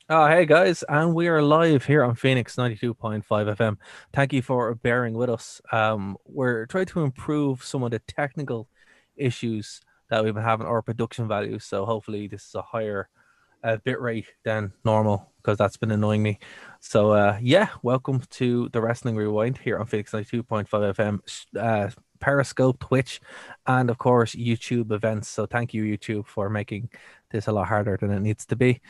Oh, hey guys, and we are live here on Phoenix 92.5 FM. Thank you for bearing with us. We're trying to improve some of the technical issues that we've been having, our production values. So hopefully this is a higher bit rate than normal because that's been annoying me. So yeah, welcome to the Wrestling Rewind here on Phoenix 92.5 FM, Periscope, Twitch, and of course YouTube events. So thank you YouTube for making this a lot harder than it needs to be.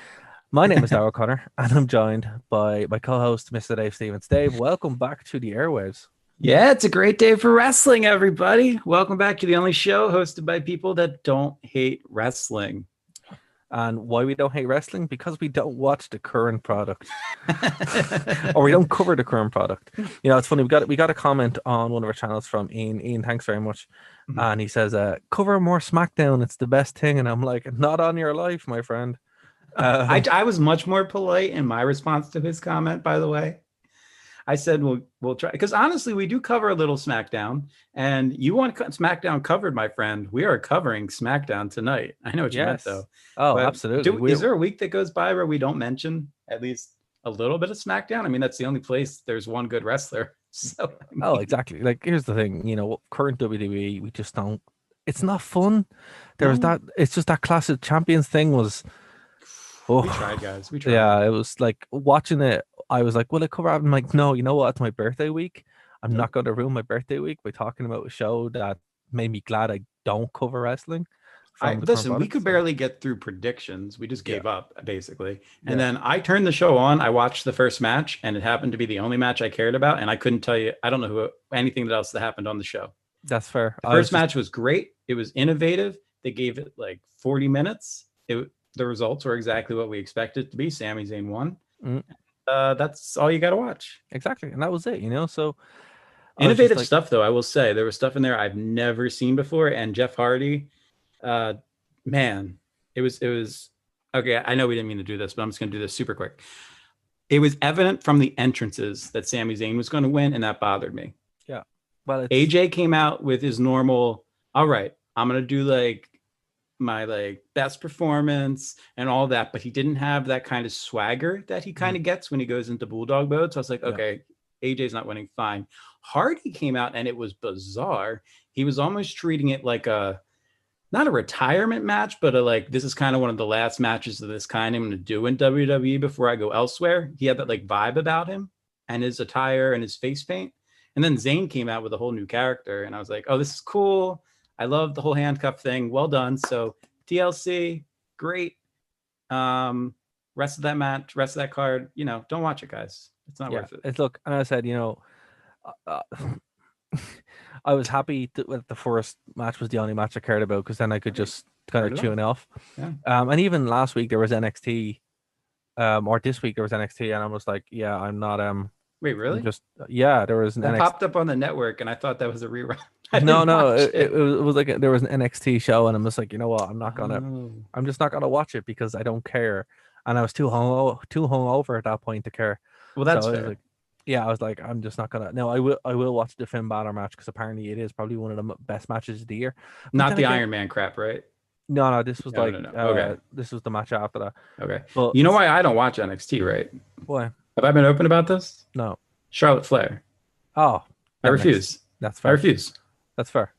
My name is Darrell Connor, and I'm joined by my co-host, Mr. Dave Stevens. Dave, welcome back to the airwaves. Yeah, it's a great day for wrestling, everybody. Welcome back to the only show hosted by people that don't hate wrestling. And why we don't hate wrestling? Because we don't watch the current product, or we don't cover the current product. You know, it's funny. We got a comment on one of our channels from Ian. Ian, thanks very much. And he says, "Cover more SmackDown. It's the best thing." And I'm like, "Not on your life, my friend." I was much more polite in my response to his comment, by the way. I said we'll try because honestly, we do cover a little SmackDown, and you want SmackDown covered, my friend. We are covering SmackDown tonight. I know what you meant, Yes. though. Oh, But absolutely. is there a week that goes by where we don't mention at least a little bit of SmackDown? I mean, that's the only place there's one good wrestler. So Oh, exactly. Like, here's the thing, current WWE, we just don't. It's not fun. There's no, that. It's just that classic champions thing was. we Oh, tried, guys. We tried. yeah. It was like watching it. I was like, "Will it cover?" I'm like, "No, you know what? It's my birthday week. I'm not Nope. going to ruin my birthday week by talking about a show that made me glad I don't cover wrestling I from the current listen, we product." could So barely get through predictions. We just yeah, gave up basically. And yeah, then I turned the show on. I watched the first match and it happened to be the only match I cared about and I couldn't tell you I don't know who anything else that happened on the show. that's fair. The I was first just match was great. It was innovative. They gave it like 40 minutes. The results were exactly what we expected to be. Sami Zayn won. mm, That's all you got to watch. exactly, and that was it. So I was just Innovative like, stuff though, I will say. There was stuff in there I've never seen before and Jeff Hardy uh man, it was okay. I know we didn't mean to do this, but I'm just going to do this super quick. It was evident from the entrances that Sami Zayn was going to win, and that bothered me. yeah. Well, it's AJ came out with his normal, all right, I'm going to do like my like best performance and all that, but he didn't have that kind of swagger that he kind mm, of gets when he goes into bulldog mode. So I was like, yeah. okay, AJ's not winning, fine. Hardy came out and it was bizarre. He was almost treating it like a not a retirement match, but a like this is kind of one of the last matches of this kind I'm going to do in WWE before I go elsewhere. He had that like vibe about him and his attire and his face paint. And then Zayn came out with a whole new character, and I was like, oh, this is cool. I love the whole handcuff thing. Well done. So TLC, great. Rest of that match, rest of that card, don't watch it, guys. It's not Yeah, worth it. it's look, and I said, I was happy that the first match was the only match I cared about because then I could just kind Turn of it off. tune off. Yeah. And even last week there was NXT, or this week there was NXT, and I was like, yeah, I'm not, Wait, I'm really? just, yeah, there was an That NXT. popped up on the network, and I thought that was a rerun. I No, didn't no, watch it was like there was an NXT show, and I'm just like, you know what, Oh. I'm just not gonna watch it because I don't care, and I was too hungover at that point to care. Well, So that's I was fair. like, yeah, I was like, I'm just not gonna. No, I will watch the Finn Balor match because apparently it is probably one of the best matches of the year. But Not then the again, Iron Man crap, right? no, no, this was No, like, no, no. Okay. this was the match after that. Okay. But You know why I don't watch NXT, right? boy, Have I been open about this? no, Charlotte Flair. oh, I that makes refuse. that's I fair. refuse. That's fair.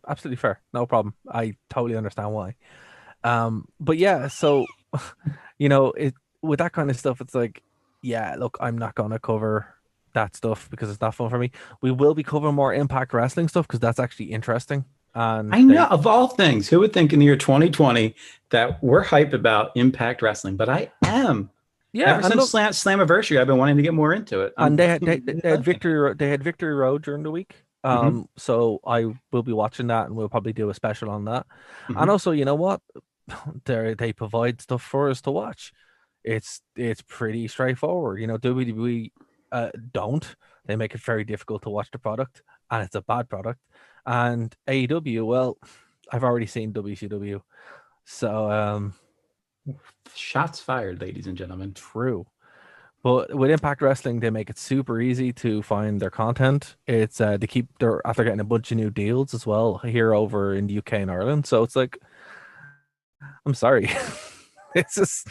Absolutely fair. No problem. I totally understand why. But yeah, so it with that kind of stuff, it's like, yeah, look, I'm not gonna cover that stuff because it's not fun for me. We will be covering more Impact Wrestling stuff because that's actually interesting. And I know, they, of all things, who would think in the year 2020 that we're hype about Impact Wrestling? But I am. yeah, Ever and since look, Slammiversary, I've been wanting to get more into it. and I'm really they had liking it. Victory Road during the week. Hmm. So I will be watching that, and we'll probably do a special on that. And Hmm. also, you know what? They provide stuff for us to watch. It's pretty straightforward. WWE don't. They make it very difficult to watch the product, and it's a bad product. And AEW, well, I've already seen WCW, so Shots fired, ladies and gentlemen. true. But with Impact Wrestling, they make it super easy to find their content. It's they keep their after getting a bunch of new deals as well here over in the UK and Ireland. So it's like, I'm sorry. This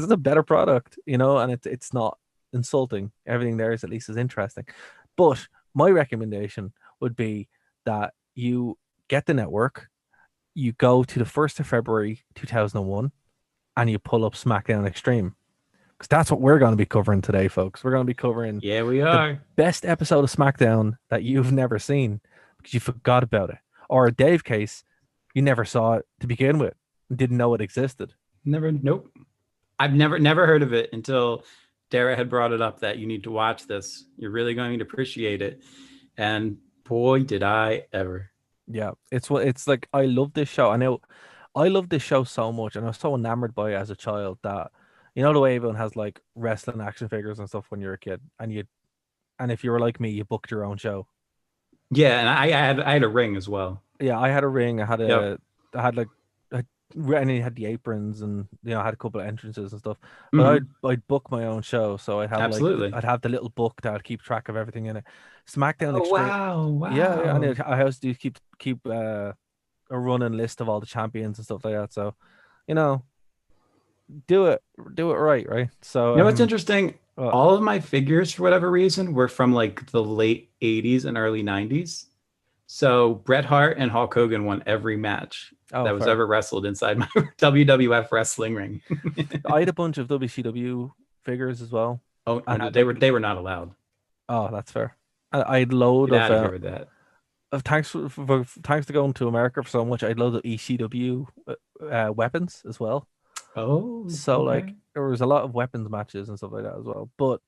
is a better product, and it's not insulting. Everything there is at least as interesting. But my recommendation would be that you get the network, you go to the 1st of February 2001, and you pull up SmackDown Xtreme. Because that's what we're going to be covering today, folks. We're going to be covering Yeah, we the are. best episode of SmackDown that you've never seen because you forgot about it. Or in Dave's case, you never saw it to begin with and didn't know it existed. Nope. I've never heard of it until Dara had brought it up that you need to watch this. You're really going to appreciate it. And boy, did I ever. Yeah, it's like I love this show. I love this show so much, and I was so enamored by it as a child that the way everyone has like wrestling action figures and stuff when you're a kid, and if you were like me, you booked your own show. Yeah, and I had a ring as well. Yeah, I had a ring. I had Yep. and he had the aprons, and I had a couple of entrances and stuff. But I'd book my own show, so Absolutely. I'd have the little book that would keep track of everything in it. SmackDown Oh, Extreme. wow. Yeah, and I also do keep a running list of all the champions and stuff like that. So, do it right. So, You know what's interesting? what? All of my figures, for whatever reason, were from like the late 80s and early 90s. So Bret Hart and Hulk Hogan won every match that was fair. ever wrestled inside my WWF wrestling ring. I had a bunch of WCW figures as well. Oh, no, they were not allowed. Oh, that's fair. I had load Get out of of here with that. thanks to going to America for so much. I'd load of ECW weapons as well. Oh, So okay. there was a lot of weapons matches and stuff like that as well. But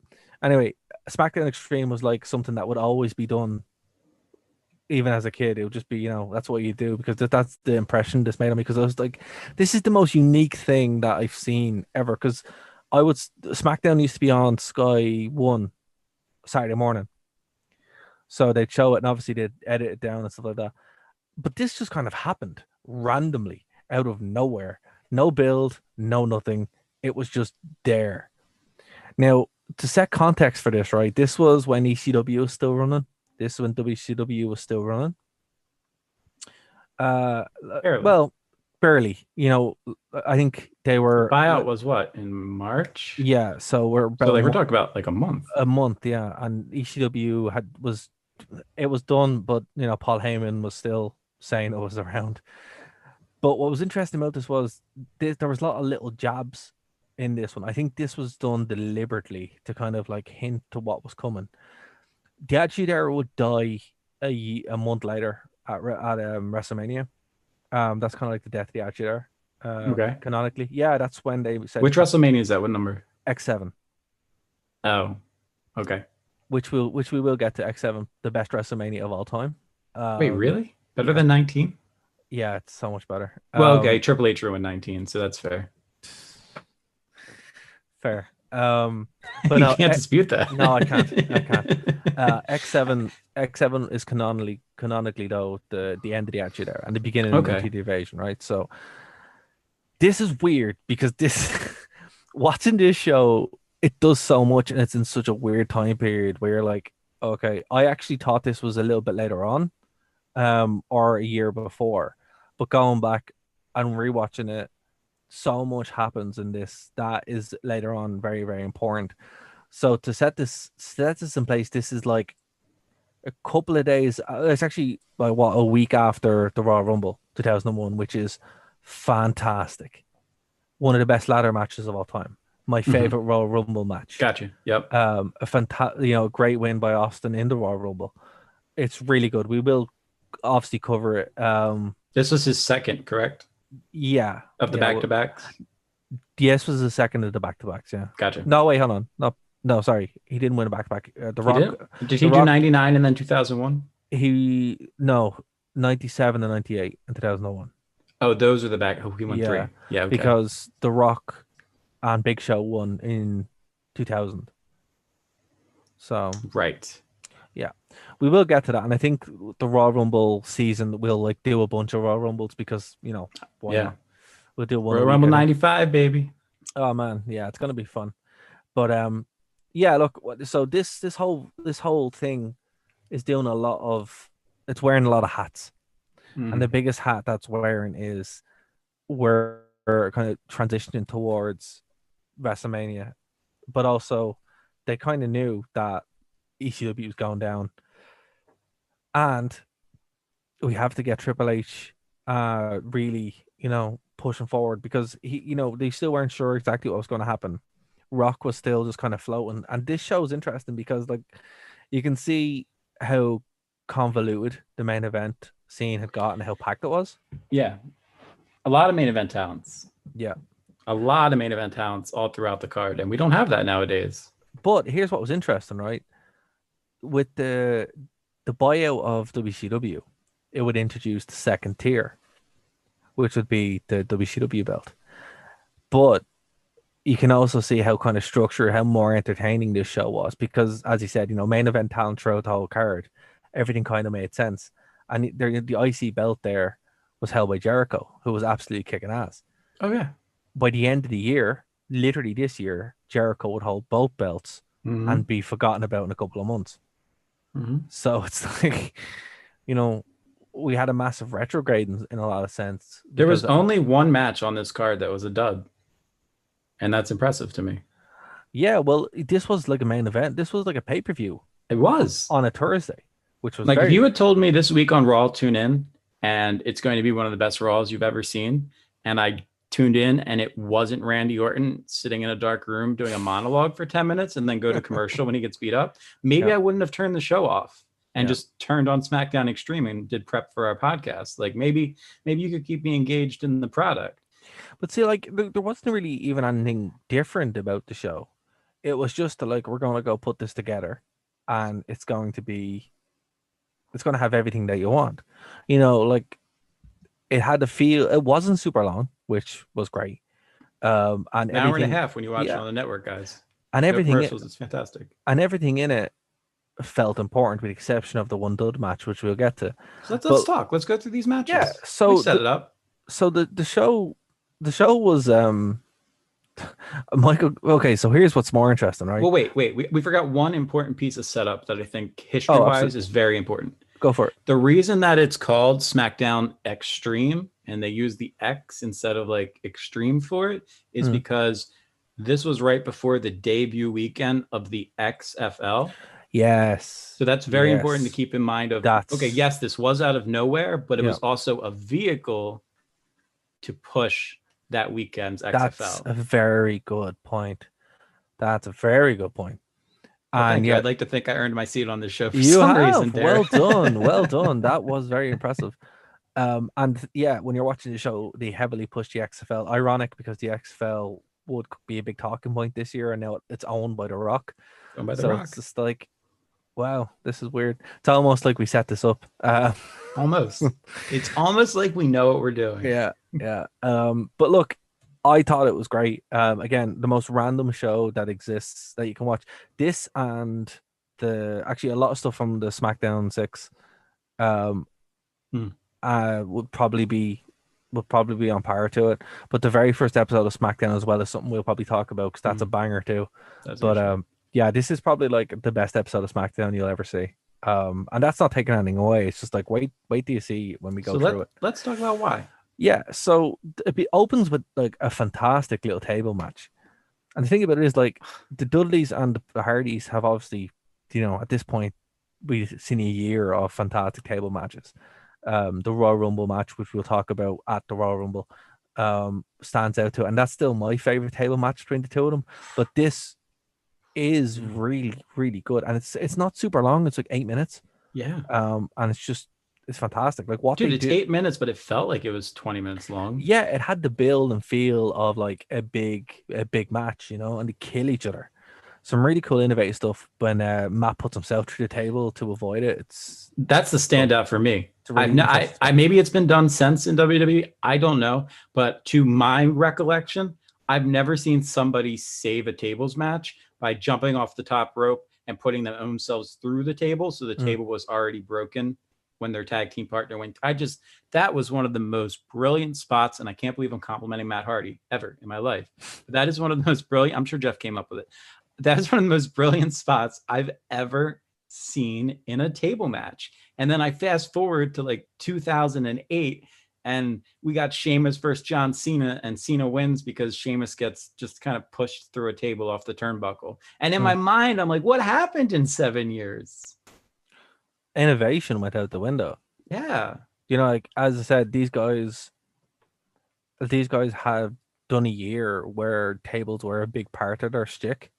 anyway, SmackDown Extreme was like something that would always be done. Even as a kid, it would just be, that's what you do because that's the impression this made on me. Because I was like, this is the most unique thing that I've seen ever. Because SmackDown used to be on Sky One Saturday morning, so they'd show it, and obviously they'd edit it down and stuff like that. But this just kind of happened randomly out of nowhere, no build, no nothing. It was just there. Now, to set context for this, right? This was when ECW was still running. This is when WCW was still running. Barely. Well, barely. I think they were. Buyout was what, in March? Yeah, so we're talking about like a month. A month, yeah. And ECW it was done, but Paul Heyman was still saying it was around. But what was interesting about this was there was a lot of little jabs in this one. I think this was done deliberately to kind of like hint to what was coming. The Attitude Era would die a month later at WrestleMania. That's kind of like the death of the Attitude Era. Okay. Canonically, yeah, that's when they said. Which WrestleMania is that? What number? X7. Oh, okay. Which we will get to X7, the best WrestleMania of all time. Wait, really? Better than 19? Yeah, it's so much better. Well, okay, Triple H ruined 19, so that's fair. Fair. But you can't dispute that. No, I can't. X7 is canonically though the end of the Attitude Era and the beginning of the Invasion, right? So this is weird because watching this show, it does so much and it's in such a weird time period where you're like, okay, I actually thought this was a little bit later on, or a year before, but going back and rewatching it, so much happens in this that is later on very, very important. So to set this in place, this is like a couple of days. It's actually like a week after the Royal Rumble 2001, which is fantastic. One of the best ladder matches of all time. My favorite Royal Rumble match. Gotcha. Yep. A fantastic, great win by Austin in the Royal Rumble. It's really good. We will obviously cover it. This was his second, correct? Yeah. Of the back-to-backs? Yes, was the second of the back-to-backs, yeah. Gotcha. No, wait, hold on. No, sorry. He didn't win a back-to-back. The Rock. Did he do 99 and then 2001? 97 and 98 and 2001. Oh, those are the back. Oh, he won 3. Yeah, okay. Because The Rock and Big Show won in 2000. So. Right. Yeah, we will get to that, and I think the Royal Rumble season will do a bunch of Royal Rumbles because why not? We'll do one. Royal Rumble 95, baby. Oh man, yeah, it's gonna be fun. But yeah, look, so this whole thing is doing it's wearing a lot of hats, and the biggest hat that's wearing is we're kind of transitioning towards WrestleMania, but also they kind of knew that ECW was going down, and we have to get Triple H really, pushing forward, because they still weren't sure exactly what was going to happen. Rock was still just kind of floating, and this show is interesting because like you can see how convoluted the main event scene had got and how packed it was. Yeah, a lot of main event talents. Yeah, a lot of main event talents all throughout the card, and we don't have that nowadays. but here's what was interesting, right? With the buyout of WCW, it would introduce the second tier, which would be the WCW belt. But you can also see how kind of structured, how more entertaining this show was, because, as you said, main event talent throughout the whole card, everything kind of made sense. And the IC belt there was held by Jericho, who was absolutely kicking ass. Oh, yeah. By the end of the year, literally this year, Jericho would hold both belts and be forgotten about in a couple of months. So it's like, we had a massive retrograde in a lot of sense. There was only one match on this card that was a dud. And that's impressive to me. Yeah, well, this was like a main event. This was like a pay-per-view. It was. On a Thursday, which was like, if you had told me this week on Raw, tune in, and it's going to be one of the best Raws you've ever seen, and I tuned in and it wasn't Randy Orton sitting in a dark room doing a monologue for 10 minutes and then go to commercial when he gets beat up, maybe I wouldn't have turned the show off and just turned on Smackdown Xtreme and did prep for our podcast. Like maybe you could keep me engaged in the product. But see, like there wasn't really even anything different about the show. It was just like, we're going to go put this together, and it's going to have everything that you want. Like it had to feel, it wasn't super long, which was great. And an hour and a half when you watch it on the network, guys. And everything commercials is fantastic. And everything in it felt important, with the exception of the one dud match, which we'll get to. So let's talk. Let's go through these matches. Yeah. So we set it up. So the show was Michael. Okay, so here's what's more interesting, right? Well, wait. We forgot one important piece of setup that I think history-wise is very important. Go for it. The reason that it's called SmackDown Xtreme and they use the X instead of like Extreme for it is because this was right before the debut weekend of the XFL. Yes. So that's very important to keep in mind. Okay, yes, this was out of nowhere, but it was also a vehicle to push that weekend's XFL. That's a very good point. That's a very good point. And I'd like to think I earned my seat on this show for some reason. Well done. Well done. That was very impressive. And yeah, when you're watching the show, they heavily push the XFL. Ironic, because the XFL would be a big talking point this year, and now it's owned by The Rock. Owned by The Rock. It's just like, wow, this is weird. It's almost like we set this up. Almost. It's almost like we know what we're doing. Yeah. But look, I thought it was great. Again, the most random show that exists that you can watch. This and actually a lot of stuff from the SmackDown 6 would probably be on par to it. But the very first episode of SmackDown as well is something we'll probably talk about, because that's a banger too. Yeah, this is probably like the best episode of SmackDown you'll ever see. And that's not taking anything away. It's just like, wait till you see when we go through it. Let's talk about why. Yeah, so it opens with like a fantastic little table match. And the thing about it is, like, the Dudleys and the Hardys have obviously, at this point, we've seen a year of fantastic table matches. The Royal Rumble match, which we'll talk about at the Royal Rumble, stands out to it. And that's still my favorite table match between the two of them. But this is really, really good. And it's not super long. It's like 8 minutes. Yeah. And it's fantastic. Like, what it's 8 minutes, but it felt like it was 20 minutes long. Yeah, it had the build and feel of like a big match, and they kill each other. Some really cool, innovative stuff when Matt puts himself through the table to avoid it. That's the standout for me. I maybe it's been done since in WWE. I don't know, but to my recollection, I've never seen somebody save a tables match by jumping off the top rope and putting themselves through the table, so the table was already broken when their tag team partner went. That was one of the most brilliant spots, and I can't believe I'm complimenting Matt Hardy ever in my life. But that is one of the most brilliant. I'm sure Jeff came up with it. That is one of the most brilliant spots I've ever seen in a table match. And then I fast forward to like 2008, And we got Sheamus versus John Cena, and Cena wins because Sheamus gets just kind of pushed through a table off the turnbuckle. And in my mind, I'm like, what happened in 7 years? Innovation went out the window. Yeah. You know, like as I said, these guys have done a year where tables were a big part of their shtick,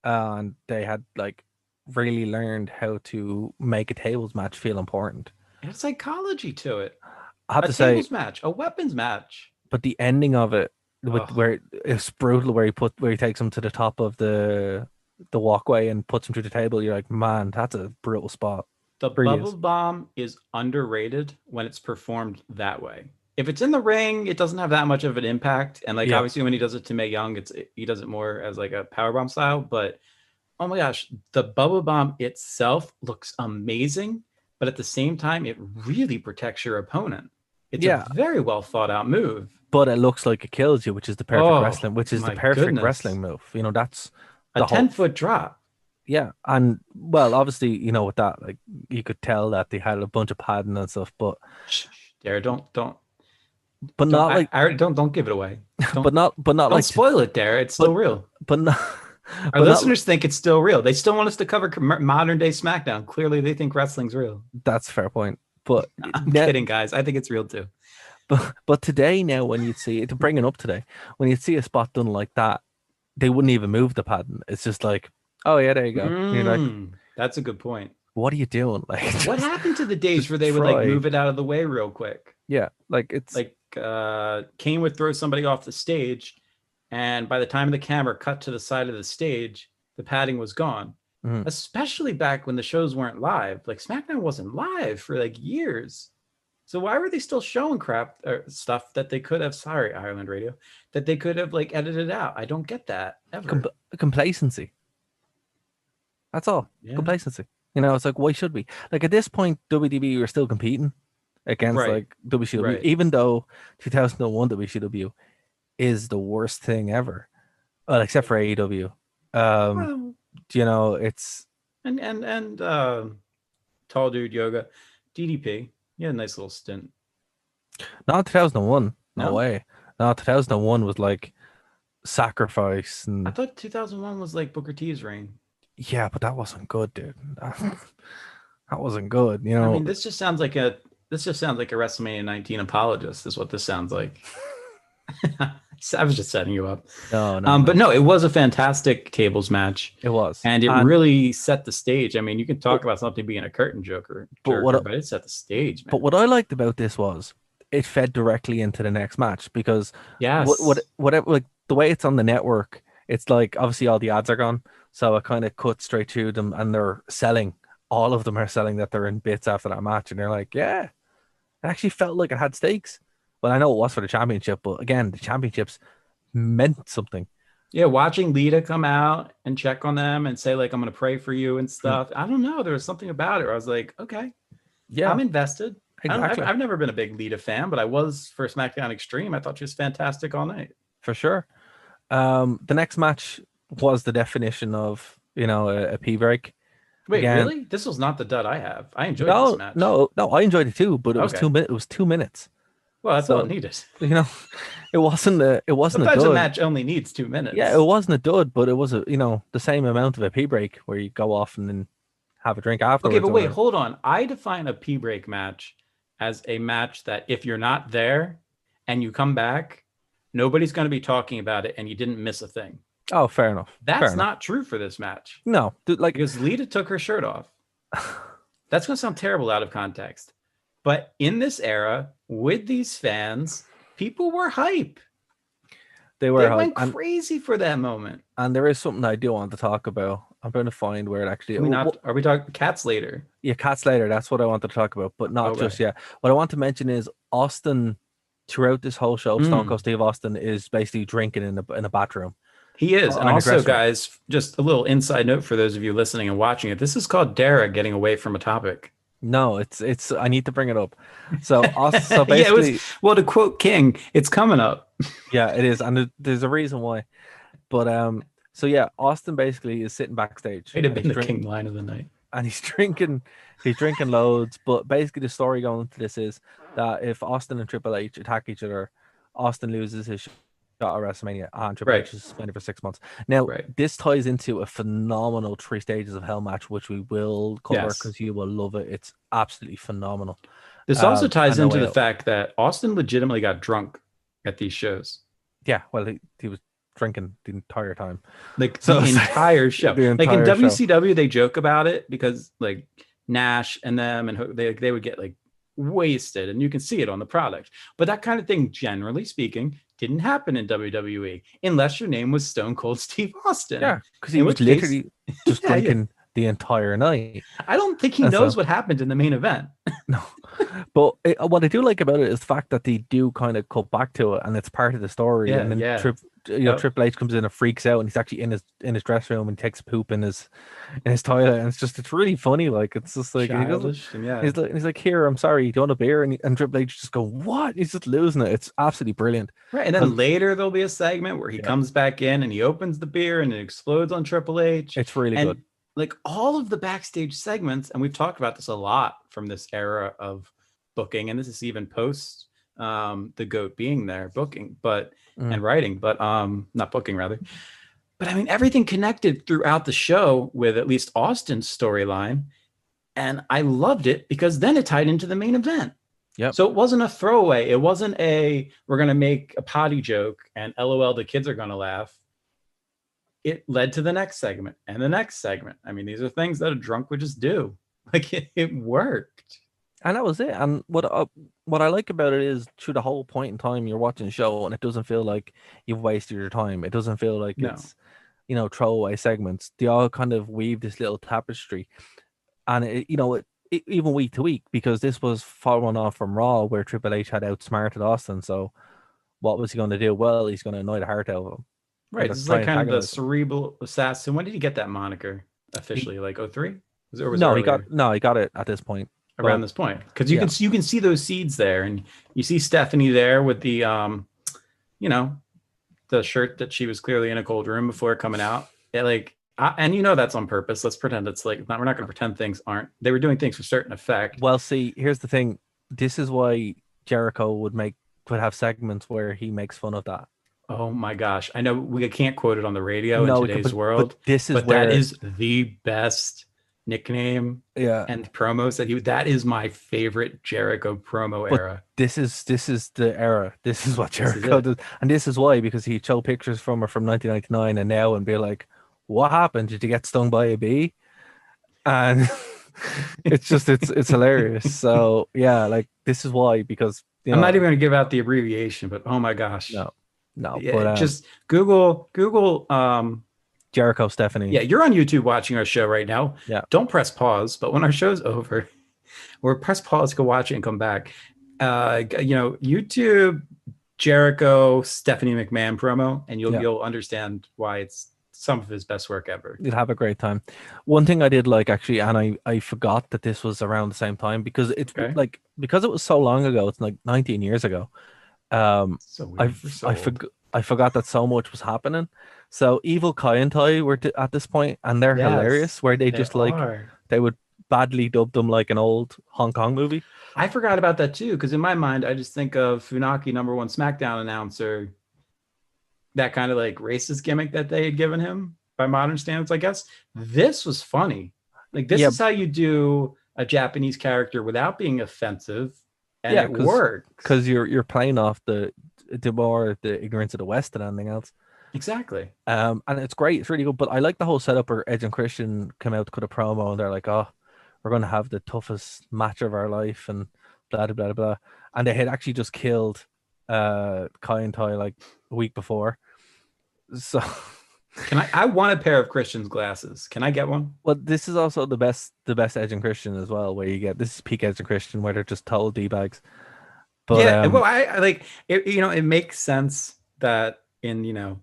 and they had like really learned how to make a tables match feel important. There's psychology to it. I have A to say, tables match, a weapons match. but the ending of it, with Ugh. where it's brutal, where he takes him to the top of the walkway and puts him through the table. You're like, man, that's a brutal spot. The Really bubble is. bomb is underrated when it's performed that way. If it's in the ring, it doesn't have that much of an impact. And like Yeah. obviously when he does it to Mae Young, he does it more as like a power bomb style. But oh my gosh, the bubble bomb itself looks amazing, but at the same time, it really protects your opponent. It's a very well thought out move. But it looks like it kills you, which is the perfect wrestling, which is the perfect wrestling move. You know, that's a 10-foot drop. Yeah, and well, obviously, you know, with that, like you could tell that they had a bunch of padding and stuff, but Dare, don't. But not like don't give it away. But not don't like spoil it, Dare. It's still real. But not. Our listeners think it's still real. They still want us to cover modern day SmackDown. Clearly, they think wrestling's real. That's a fair point. But I'm kidding, guys. I think it's real too. But today, now when you'd see it, to bring it up today, when you'd see a spot done like that, they wouldn't even move the padding. It's just like, oh yeah, there you go. You're like, that's a good point. What are you doing? Like, what happened to the days where they would like move it out of the way real quick? Yeah, like it's like Kane would throw somebody off the stage, and by the time the camera cut to the side of the stage, the padding was gone. Especially back when the shows weren't live. Like SmackDown wasn't live for like years. So why were they still showing crap or stuff that they could have? Sorry, Ireland Radio, that they could have like edited out. I don't get that ever. Complacency. That's all. Yeah. Complacency. You know, it's like, why should we? Like at this point, WWE were still competing against like WCW, even though 2001 WCW is the worst thing ever. Well, except for AEW. You know, it's and Tall Dude Yoga, DDP. Yeah, a nice little stint. Not 2001. No way. No, 2001 was like Sacrifice. And I thought 2001 was like Booker T's reign. Yeah, but that wasn't good, dude. That wasn't good. You know, I mean, this just sounds like a WrestleMania 19 apologist. Is what this sounds like. I was just setting you up. No. But no, it was a fantastic tables match. It was, and it really set the stage. I mean, you can talk about something being a curtain jerker, but it set the stage. Man. But what I liked about this was it fed directly into the next match because whatever, like the way it's on the network, it's like obviously all the ads are gone, so it kind of cuts straight through them, and they're selling. All of them are selling that they're in bits after that match, and they're like, yeah, it actually felt like it had stakes. Well, I know it was for the championship, but again, the championships meant something. Yeah, watching Lita come out and check on them and say, like, I'm going to pray for you and stuff. I don't know. There was something about it where I was like, okay, yeah, I'm invested. Exactly. I've never been a big Lita fan, but I was for SmackDown Xtreme. I thought she was fantastic all night. For sure. The next match was the definition of, you know, a pee break. Wait, really? This was not the dud I have. I enjoyed this match. No, I enjoyed it too, but it was 2 minutes. It was 2 minutes. Well, that's all it needed. You know, it wasn't a dud. A match only needs 2 minutes. Yeah, it wasn't a dud, but it was the same amount of a pee break where you go off and then have a drink afterwards. Okay, but wait, hold on. I define a pee break match as a match that if you're not there and you come back, nobody's going to be talking about it and you didn't miss a thing. Oh, fair enough. That's not true for this match. No, because Lita took her shirt off. That's going to sound terrible out of context. But in this era, with these fans, people were hype. They went crazy for that moment. And there is something I do want to talk about. I'm going to find where it actually... Are we talking Cats later? Yeah, Cats later. That's what I wanted to talk about, but not just yet. What I want to mention is Austin, throughout this whole show, Stone Cold Steve Austin is basically drinking in a bathroom. He is. And also, guys, just a little inside note for those of you listening and watching it. This is called Dara getting away from a topic. No, it's. I need to bring it up. So basically, well, to quote King, it's coming up. Yeah, it is, and there's a reason why. But so yeah, Austin basically is sitting backstage. It'd have been the King line of the night, and he's drinking loads. But basically, the story going into this is that if Austin and Triple H attack each other, Austin loses his shot at WrestleMania and Triple Right. H is suspended for 6 months. Now, Right. this ties into a phenomenal 3 Stages of Hell match, which we will cover Yes. because you will love it. It's absolutely phenomenal. This also ties And No into Way the Out. fact that Austin legitimately got drunk at these shows. Yeah, well, he was drinking the entire time. Like So the it's like- entire show. the Like in entire show. WCW, they joke about it because like Nash and them and they would get like wasted, and you can see it on the product. But that kind of thing, generally speaking, didn't happen in WWE unless your name was Stone Cold Steve Austin. Yeah, because he In was which case- literally just Yeah, yeah. drinking the entire night. I don't think he And knows so- what happened in the main event. No, but what I do like about it is the fact that they do kind of cut back to it, and it's part of the story. Yeah, And then yeah. Triple H comes in and freaks out, and he's actually in his dressing room and takes a poop in his toilet, and it's really funny. Like it's just like he goes, Childish, and yeah. he's like, here, I'm sorry, do you want a beer? And Triple H just go, what? He's just losing it. It's absolutely brilliant. Right, and then Because- later there'll be a segment where he Yeah. comes back in and he opens the beer and it explodes on Triple H. It's really and good. like all of the backstage segments, and we've talked about this a lot from this era of booking, and this is even post the GOAT being there, booking, but and writing, but not booking rather. But I mean, everything connected throughout the show with at least Austin's storyline, and I loved it because then it tied into the main event. Yep. So it wasn't a throwaway. It wasn't we're gonna make a potty joke and LOL, the kids are gonna laugh. It led to the next segment and the next segment. I mean, these are things that a drunk would just do. Like it worked. And that was it. And what I like about it is through the whole point in time you're watching the show, and it doesn't feel like you've wasted your time. It doesn't feel like No. it's throwaway segments. They all kind of weave this little tapestry, and even week to week, because this was following on from Raw where Triple H had outsmarted Austin. So what was he going to do? Well, he's going to annoy the heart out of him. Right. Or This is try like and kind of the antagonize him. cerebral assassin. When did he get that moniker officially? Like 03? Was it No, earlier? he got it at this point. Around Well, this point, because you can see those seeds there, and you see Stephanie there with the the shirt that she was clearly in a cold room before coming out. And that's on purpose. Let's pretend it's like we're not going to pretend things aren't. They were doing things for certain effect. Well, see, here's the thing. This is why Jericho would have segments where he makes fun of that. Oh my gosh, I know we can't quote it on the radio No, in today's but world, this is but where that is the best nickname and promos that is my favorite Jericho promo But era. This is the era. This is what This is Jericho it. does, and this is why, because he'd show pictures from her from 1999 and now and be like, "What happened? Did you get stung by a bee?" And it's hilarious. So yeah, like this is why, because I'm not even going to give out the abbreviation, but oh my gosh, no, yeah, but just Google. Jericho Stephanie. Yeah, you're on YouTube watching our show right now. Yeah. Don't press pause, but when our show's over, or press pause, go watch it and come back. YouTube Jericho Stephanie McMahon promo, and you'll understand why it's some of his best work ever. You'd have a great time. One thing I did like, actually, and I forgot that this was around the same time, because it's Okay. because it was so long ago. It's like 19 years ago. So weird. We're so old. I forgot that so much was happening. So Evil Kai and Tai were at this point, and they're Yes, hilarious. Where they just are. they would badly dub them like an old Hong Kong movie. I forgot about that too, because in my mind, I just think of Funaki, number one Smackdown announcer, that kind of like racist gimmick that they had given him by modern standards, I guess. This was funny. Like this is how you do a Japanese character without being offensive, and it worked. Because you're playing off the ignorance of the West than anything else. Exactly. And it's great. It's really good. But I like the whole setup where Edge and Christian come out to cut a promo, and they're like, "Oh, we're going to have the toughest match of our life," and blah blah blah blah. And they had actually just killed Kai and Tai like a week before. So I want a pair of Christian's glasses. Can I get one? Well, this is also the best Edge and Christian as well, where you get this is peak Edge and Christian, where they're just total d-bags. But yeah, well, I like it. It makes sense that in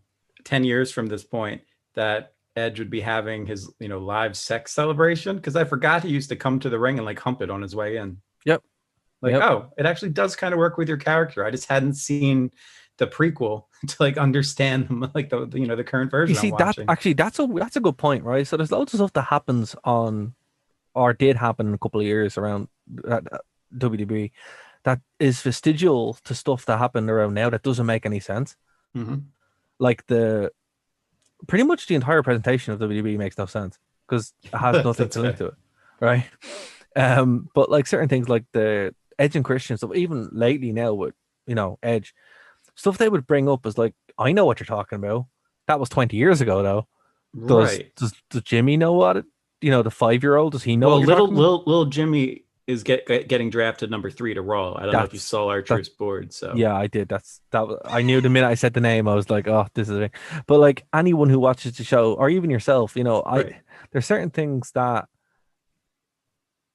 10 years from this point that Edge would be having his live sex celebration, because I forgot he used to come to the ring and like hump it on his way in. Yep. Oh, it actually does kind of work with your character. I just hadn't seen the prequel to like understand like the current version. You see, that's a good point, right? So there's loads of stuff that happens on, or did happen in a couple of years around WWE, that is vestigial to stuff that happened around now that doesn't make any sense. Mm-hmm. Like pretty much the entire presentation of WWE makes no sense because it has nothing That's to link fair. to it, right? But like certain things like the Edge and Christian stuff, even lately now with Edge stuff they would bring up is like, I know what you're talking about. That was 20 years ago though. Does Right. does, does Jimmy know what it? The 5-year-old, does he know what Well, you're little talking about? little Jimmy is getting drafted number 3 to Raw. I don't know if you That's saw that. Archer's board. So Yeah, I did. I knew the minute I said the name, I was like, oh, this is it. But like anyone who watches the show, or even yourself, right. there's certain things that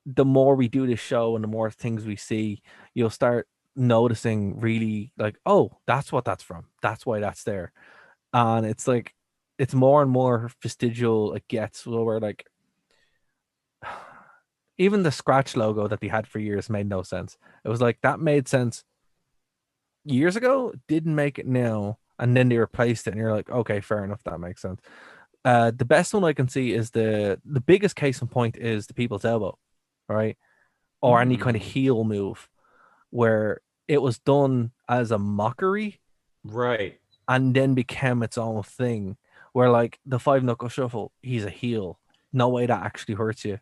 the more we do this show and the more things we see, you'll start noticing really like, oh, that's what that's from. That's why that's there. And it's like, it's more and more vestigial it gets. Where we're like, even the scratch logo that they had for years made no sense. It was like that made sense years ago, didn't make it now, and then they replaced it, and you're like, okay, fair enough, that makes sense. The best one I can see is the biggest case in point is the people's elbow, right? Or any kind of Mm, heel move where it was done as a mockery right. and then became its own thing. Where like the 5 knuckle shuffle, he's a heel. No way that actually hurts you.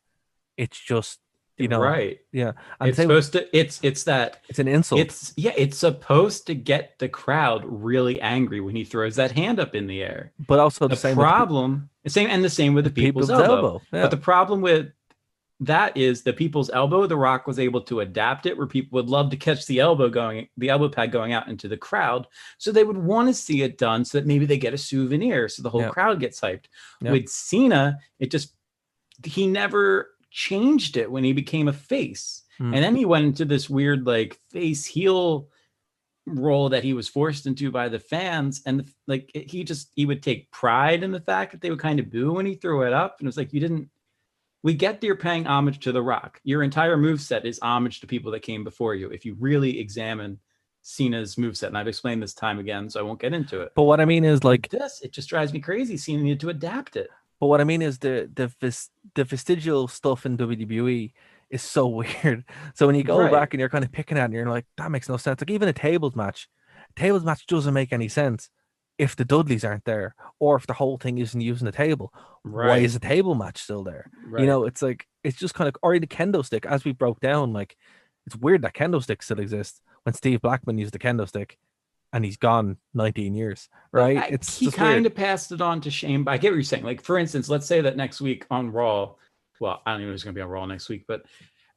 It's just, Right. yeah. And It's say supposed to it's that it's an insult, it's supposed to get the crowd really angry when he throws that hand up in the air. but also the The same with the same with the the people's people's elbow. elbow. But Yeah. the problem with that is the people's elbow. The Rock was able to adapt it where people would love to catch the elbow pad going out into the crowd. So they would want to see it done so that maybe they get a souvenir. So the whole Yeah. crowd gets hyped. Yeah. With Cena, he never changed it when he became a face. Mm. And then he went into this weird like face heel role that he was forced into by the fans. And like he would take pride in the fact that they would kind of boo when he threw it up. And it was like, we get that you're paying homage to The Rock. Your entire moveset is homage to people that came before you. If you really examine Cena's moveset, and I've explained this time again, so I won't get into it. But what I mean is like it just drives me crazy. Cena needed to adapt it. But what I mean is the vestigial stuff in WWE is so weird. So when you go Right. back and you're kind of picking at it and you're like, that makes no sense. Like even a tables match doesn't make any sense if the Dudleys aren't there or if the whole thing isn't using the table. Why Right. is the table match still there? Right. It's like it's just kind of, or the kendo stick, as we broke down, like it's weird that kendo stick still exists when Steve Blackman used the kendo stick and he's gone 19 years, right? It's He just kind weird. of passed it on to Shane, but I get what you're saying. Like, for instance, let's say that next week on Raw, well, I don't even know who's going to be on Raw next week, but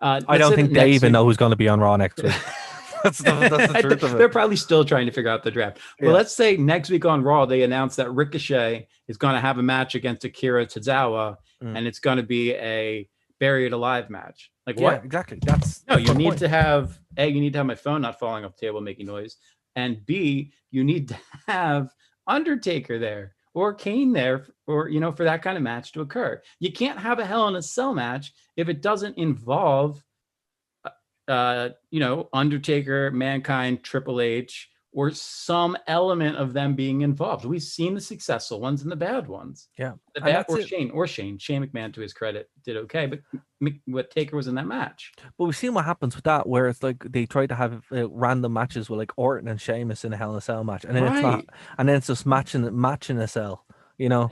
I don't think they even know who's going to be on Raw next week. That's the truth of it. They're probably still trying to figure out the draft. But Yeah. let's say next week on Raw, they announce that Ricochet is going to have a match against Akira Tozawa, and it's going to be a buried alive match. Like, Yeah, what? exactly. That's No, you the need point. to have you need to have my phone not falling off the table making noise, and B, you need to have Undertaker there or Kane there, or for that kind of match to occur. You can't have a Hell in a Cell match if it doesn't involve, Undertaker, Mankind, Triple H, or some element of them being involved. We've seen the successful ones and the bad ones. Yeah, The and bad that's it. Shane McMahon, to his credit, did okay, but what Taker was in that match. But we've seen what happens with that, where it's like they try to have random matches with like Orton and Sheamus in a Hell in a Cell match, and then it's not, Right. and then it's just matching a cell. And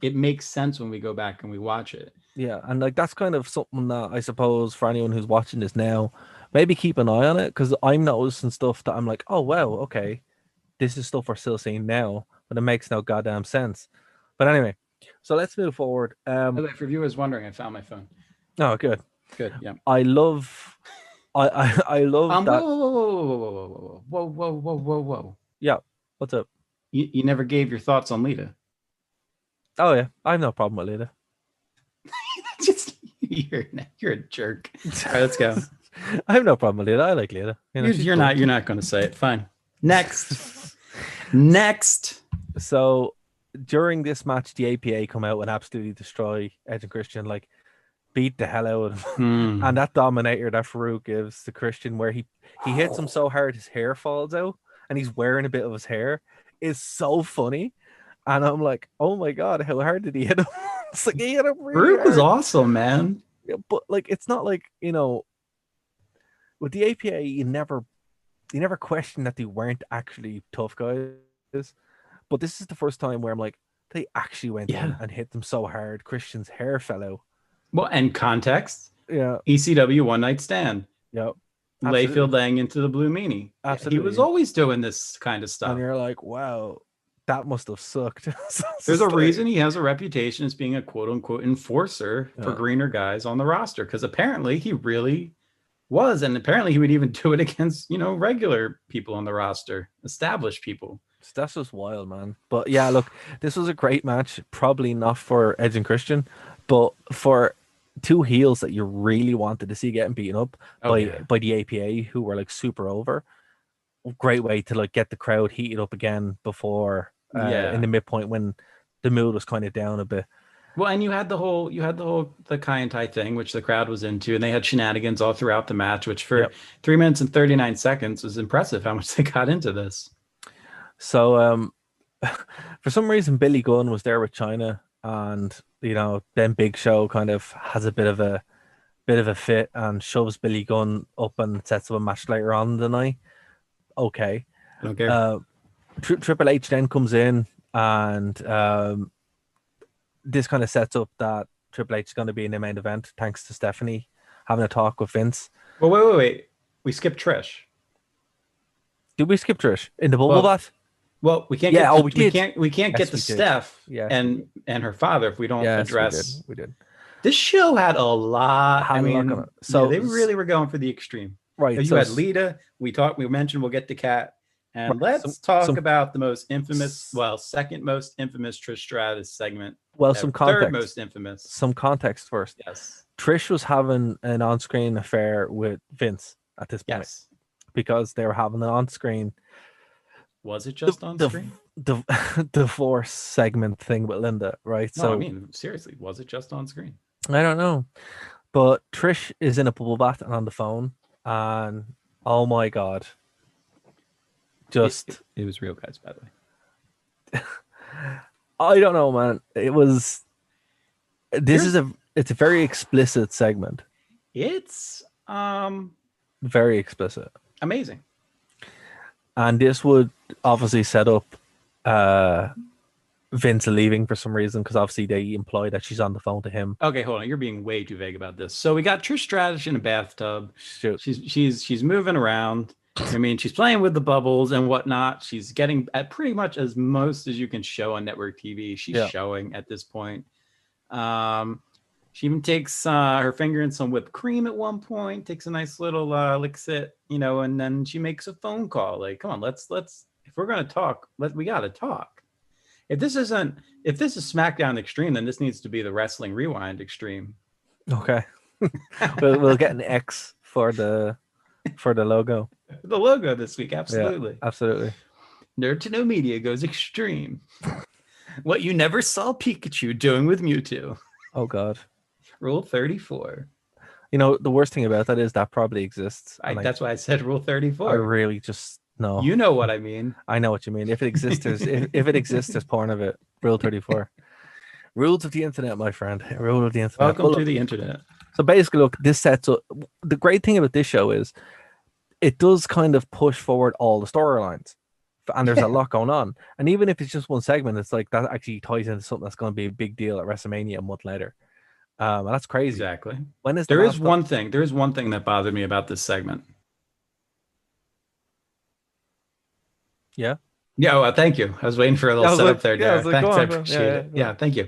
it makes sense when we go back and we watch it. Yeah, and like that's kind of something that I suppose for anyone who's watching this now, maybe keep an eye on it because I'm noticing stuff that I'm like, oh wow, okay, this is stuff we're still seeing now, but it makes no goddamn sense. But anyway, so let's move forward. For viewers wondering, I found my phone. Oh, good. Yeah. I love that. Whoa. Yeah. What's up? You never gave your thoughts on Lita. Oh yeah, I have no problem with Lita. You're a jerk. All right, let's go. I have no problem with Lita. I like Lita. You're not going to say it. Fine. Next. So during this match, the APA come out and absolutely destroy Edge and Christian, like beat the hell out of him. And that Dominator that Farouk gives to Christian, where he hits him so hard his hair falls out, and he's wearing a bit of his hair, is so funny. And I'm like, oh my god, how hard did he hit him? It's like he hit him really Farouk was hard. awesome, man. Yeah, but like it's not like with the APA, you never questioned that they weren't actually tough guys. But this is the first time where I'm like, they actually went in and hit them so hard. Christian's hair fell out. Well, and context. Yeah. ECW One Night Stand. Yep. Layfield laying into the blue meanie. Absolutely. He was always doing this kind of stuff. And you're like, wow, that must have sucked. There's a reason he has a reputation as being a quote unquote enforcer for greener guys on the roster, because apparently he really was. And apparently he would even do it against, regular people on the roster, established people. That's just wild, man. But yeah, look, this was a great match. Probably not for Edge and Christian, but for two heels that you really wanted to see getting beaten up by the APA, who were like super over. Great way to like get the crowd heated up again before in the midpoint when the mood was kind of down a bit. Well, and you had the Kai and Tai thing, which the crowd was into, and they had shenanigans all throughout the match, which for 3 minutes and 39 seconds was impressive how much they got into this. So for some reason Billy Gunn was there with China, and then Big Show kind of has a bit of a fit and shoves Billy Gunn up and sets up a match later on in the night. Okay. I don't care. Triple H then comes in, and this kind of sets up that Triple H is going to be in the main event, thanks to Stephanie having a talk with Vince. Well, wait. We skipped Trish. Did we skip Trish in the bubble bath? Well, we can't. Yeah, we can't get to Steph and her father if we don't address. We did. This show had a lot. So they really were going for the extreme. Right. You had Lita. We mentioned we'll get to Kat. And let's talk about the most infamous, second most infamous Trish Stratus segment. Well, some context. Third most infamous. Some context first. Yes. Trish was having an on-screen affair with Vince at this point. Yes. Because they were having an on-screen. Was it just on screen? The divorce segment thing with Linda, right? No, seriously, was it just on screen? I don't know. But Trish is in a bubble bath and on the phone, and oh my god. It was real, guys, by the way. I don't know, man. It's a very explicit segment. It's very explicit. Amazing. And this would obviously set up Vince leaving for some reason, because obviously they imply that she's on the phone to him. Okay, hold on. You're being way too vague about this. So we got Trish Stratus in a bathtub. Shoot. She's moving around. She's playing with the bubbles and whatnot. She's getting at pretty much as most as you can show on network TV. She's showing at this point. She even takes her finger in some whipped cream at one point, takes a nice little licks it, and then she makes a phone call. Like, come on, let's if we're gonna talk, we gotta talk. If this is SmackDown Extreme, then this needs to be the Wrestling Rewind Extreme. Okay. we'll get an X for the logo. The logo this week, absolutely. Yeah, absolutely. nerdtoknowmedia goes extreme. What you never saw Pikachu doing with Mewtwo. Oh God. Rule 34. The worst thing about that is that probably exists. That's why I said Rule 34. I really just know. You know what I mean. I know what you mean. If it exists, if it exists, there's porn of it. Rule 34. Rules of the internet, my friend. Rule of the internet. Welcome to the internet. So basically, look, this sets up. The great thing about this show is it does kind of push forward all the storylines. And there's a lot going on. And even if it's just one segment, it's like that actually ties into something that's going to be a big deal at WrestleMania a month later. And that's crazy. Exactly. There is one thing that bothered me about this segment. Yeah. Yeah. Well, thank you. I was waiting for a little setup there, Derek. Thanks. I appreciate it. Yeah. Thank you.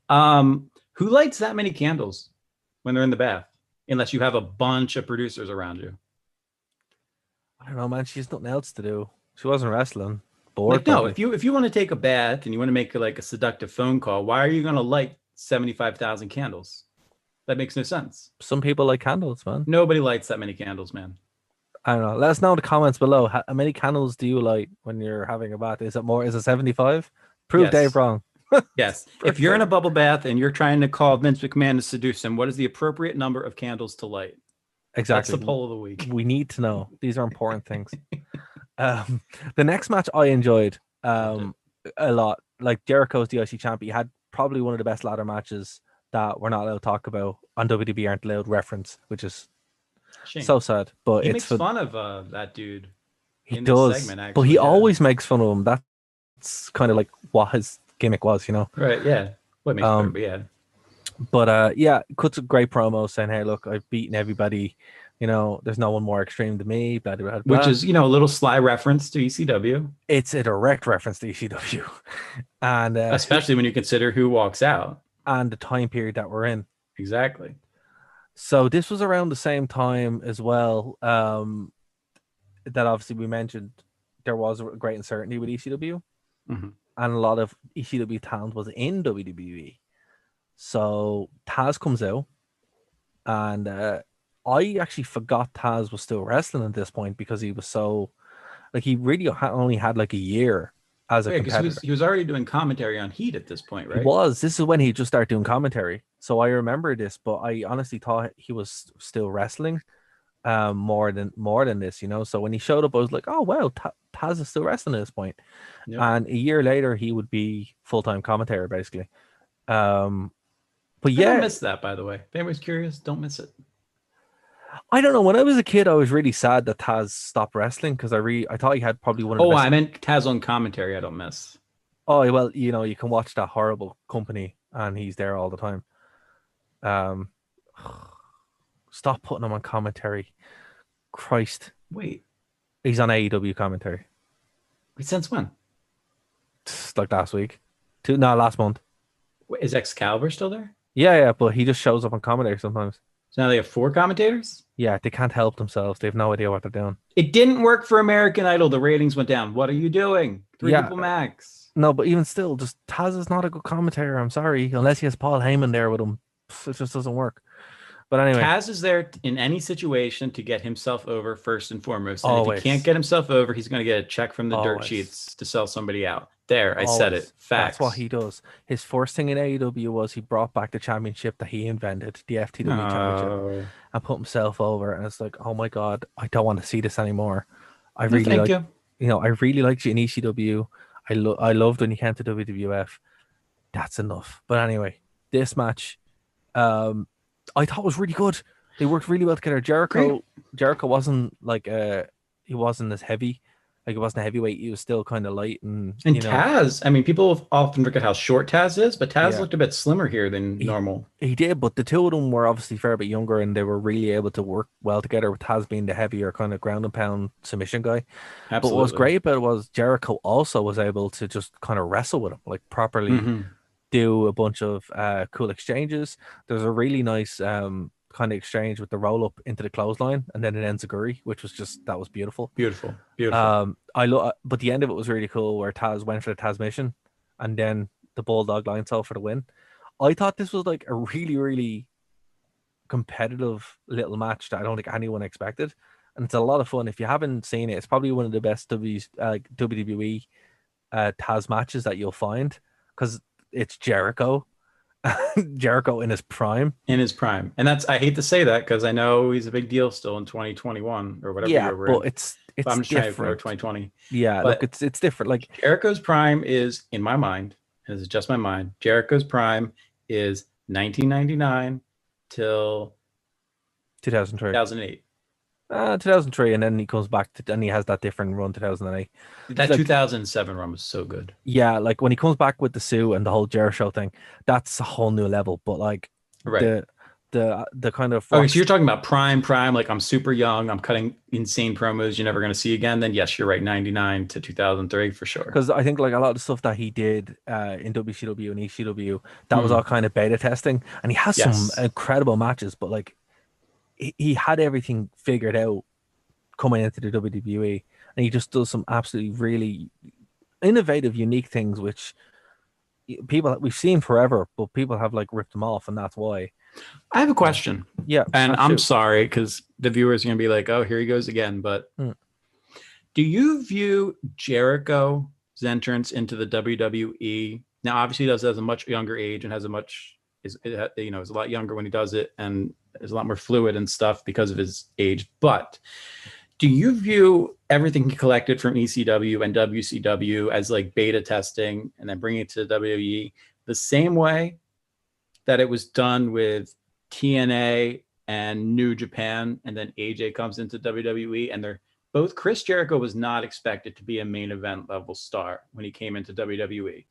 Who lights that many candles when they're in the bath? Unless you have a bunch of producers around you. I don't know, man. She's nothing else to do. She wasn't wrestling. Bored. No, if you want to take a bath and you want to make like a seductive phone call, why are you going to light 75,000 candles? That makes no sense. Some people like candles, man. Nobody lights that many candles, man. I don't know. Let us know in the comments below. How many candles do you light when you're having a bath? Is it 75? Prove Dave wrong. Yes. If you're in a bubble bath and you're trying to call Vince McMahon to seduce him, what is the appropriate number of candles to light? Exactly. That's the poll of the week. We need to know. These are important things. The next match I enjoyed a lot. Like Jericho's the IC champ. He had probably one of the best ladder matches that we're not allowed to talk about on WWE aren't allowed reference, which is Shame. So sad. But He it's makes for fun of that dude he in this does, segment, but actually. he Yeah. always makes fun of him. That's kind of like what his gimmick was, you know. Right. Yeah. What makes it better? Um, But yeah. but yeah, cuts a great promo saying, "Hey, look, I've beaten everybody. You know, there's no one more extreme than me." Blah blah blah. Which Blah. is, a little sly reference to ECW, It's a direct reference to ECW, and especially when you consider who walks out. and the time period that we're in. Exactly. So this was around the same time as well. That obviously we mentioned there was a great uncertainty with ECW, Hmm. and a lot of ECW talent was in WWE. So Taz comes out, and I actually forgot Taz was still wrestling at this point because he was so like he really only had like a year as a Yeah, because he competitor. was he was already doing commentary on Heat at this point, He right? was. This is when he just started doing commentary. So I remember this, but I honestly thought he was still wrestling more than this, you know. So when he showed up, I was like, oh well, Taz is still wrestling at this point. Yep. And a year later, he would be full-time commentator basically. Um, but I don't yeah, miss that, by the way. If anybody's curious, don't miss it. I don't know. When I was a kid, I was really sad that Taz stopped wrestling because I thought he had probably one of the Oh, best. I meant Taz on commentary. I don't miss. Oh well, you know, you can watch that horrible company, and he's there all the time. Um, stop putting him on commentary. Christ, Wait, he's on AEW commentary. since when? It's like last week, no, last month. Wait, is Excalibur still there? Yeah, but he just shows up on commentary sometimes. So now they have 4 commentators? Yeah, they can't help themselves. They have no idea what they're doing. It didn't work for American Idol. The ratings went down. What are you doing? 3 Yeah, people max. no, but even still, just Taz is not a good commentator. I'm sorry, unless he has Paul Heyman there with him, it just doesn't work. But anyway, Taz is there in any situation to get himself over first and foremost. And if he can't always, get himself over, he's going to get a check from the dirt always, sheets to sell somebody out. There, I said it. always. That's what Facts. he does. His first thing in AEW was he brought back the championship that he invented, the FTW championship, No. and put himself over. And it's like, oh my god, I don't want to see this anymore. I No, really thank like, you. I really liked you in ECW. I loved when you came to WWF. That's enough. But anyway, this match, I thought was really good. They worked really well together. Great. Jericho wasn't like he wasn't as heavy. Like he wasn't a heavyweight. He was still kind of light, and And Taz, I mean, people often forget how short Taz is, but Taz yeah, looked a bit slimmer here than he normal. he did. But the two of them were obviously a fair bit younger, and they were really able to work well together. With Taz being the heavier kind of ground and pound submission guy. But what was Absolutely. great about it was Jericho also was able to just kind of wrestle with him, like properly Hmm. do a bunch of cool exchanges. There's a really nice kind of exchange with the roll up into the clothesline and then an enziguri, which was just that was beautiful. Beautiful. Beautiful. I love, but the end of it was really cool where Taz went for the Taz mission and then the Bulldog line saw for the win. I thought this was like a really, really competitive little match that I don't think anyone expected, and it's a lot of fun. If you haven't seen it, it's probably one of the best WWE Taz matches that you'll find because it's Jericho, Jericho in his prime. In his prime. And that's, I hate to say that because I know he's a big deal still in 2021 or whatever Yeah, year we're but in. it's I'm just trying to ignore different. 2020. Yeah, look, But it's different. Like Jericho's prime is, in my mind, and this is just my mind, Jericho's prime is 1999 till 2003. 2008. 2003, and then he comes back to, and he has that different run 2008. That Like, 2007 run was so good. yeah, like when he comes back with the Sue and the whole Jericho thing, that's a whole new level. But like Right. the kind of Okay, so you're talking about prime, like I'm super young, I'm cutting insane promos you're never going to see again. Then yes, you're right, 99 to 2003 for sure. because I think like a lot of the stuff that he did in WCW and ECW, that was all kind of beta testing, and he has some Yes. incredible matches. But like he had everything figured out coming into the WWE, and he just does some absolutely really innovative, unique things, which people we've seen forever, but people have like ripped them off, and that's why. I have a question. Yeah, And I'm shoot. sorry because the viewers are going to be like, oh, here he goes again. But Hmm. do you view Jericho's entrance into the WWE? Now, obviously, he does it as a much younger age and has a much, is a lot younger when he does it and is a lot more fluid and stuff because of his age. But do you view everything he collected from ECW and WCW as like beta testing and then bringing it to WWE the same way that it was done with TNA and New Japan, and then AJ comes into WWE, and they're both. Chris Jericho was not expected to be a main event level star when he came into WWE.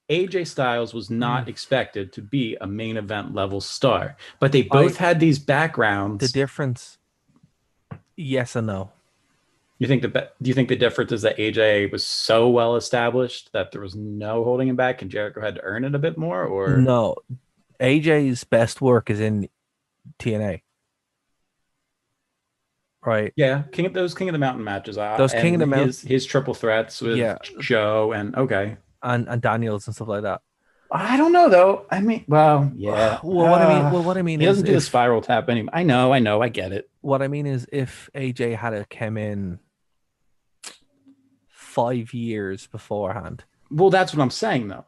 AJ Styles was not expected to be a main event level star, but they both had these backgrounds. The difference, yes and no. Do you think the difference is that AJ was so well established that there was no holding him back, and Jericho had to earn it a bit more? Or no, AJ's best work is in TNA, right? Yeah, King of the Mountain matches. Those King of the Mountain, his triple threats with Joe and and Daniels and stuff like that. I don't know though. I mean, well, yeah. What I mean he is doesn't do the spiral tap anymore. I know, I get it. What I mean is, if AJ had come in 5 years beforehand, well, that's what I'm saying though.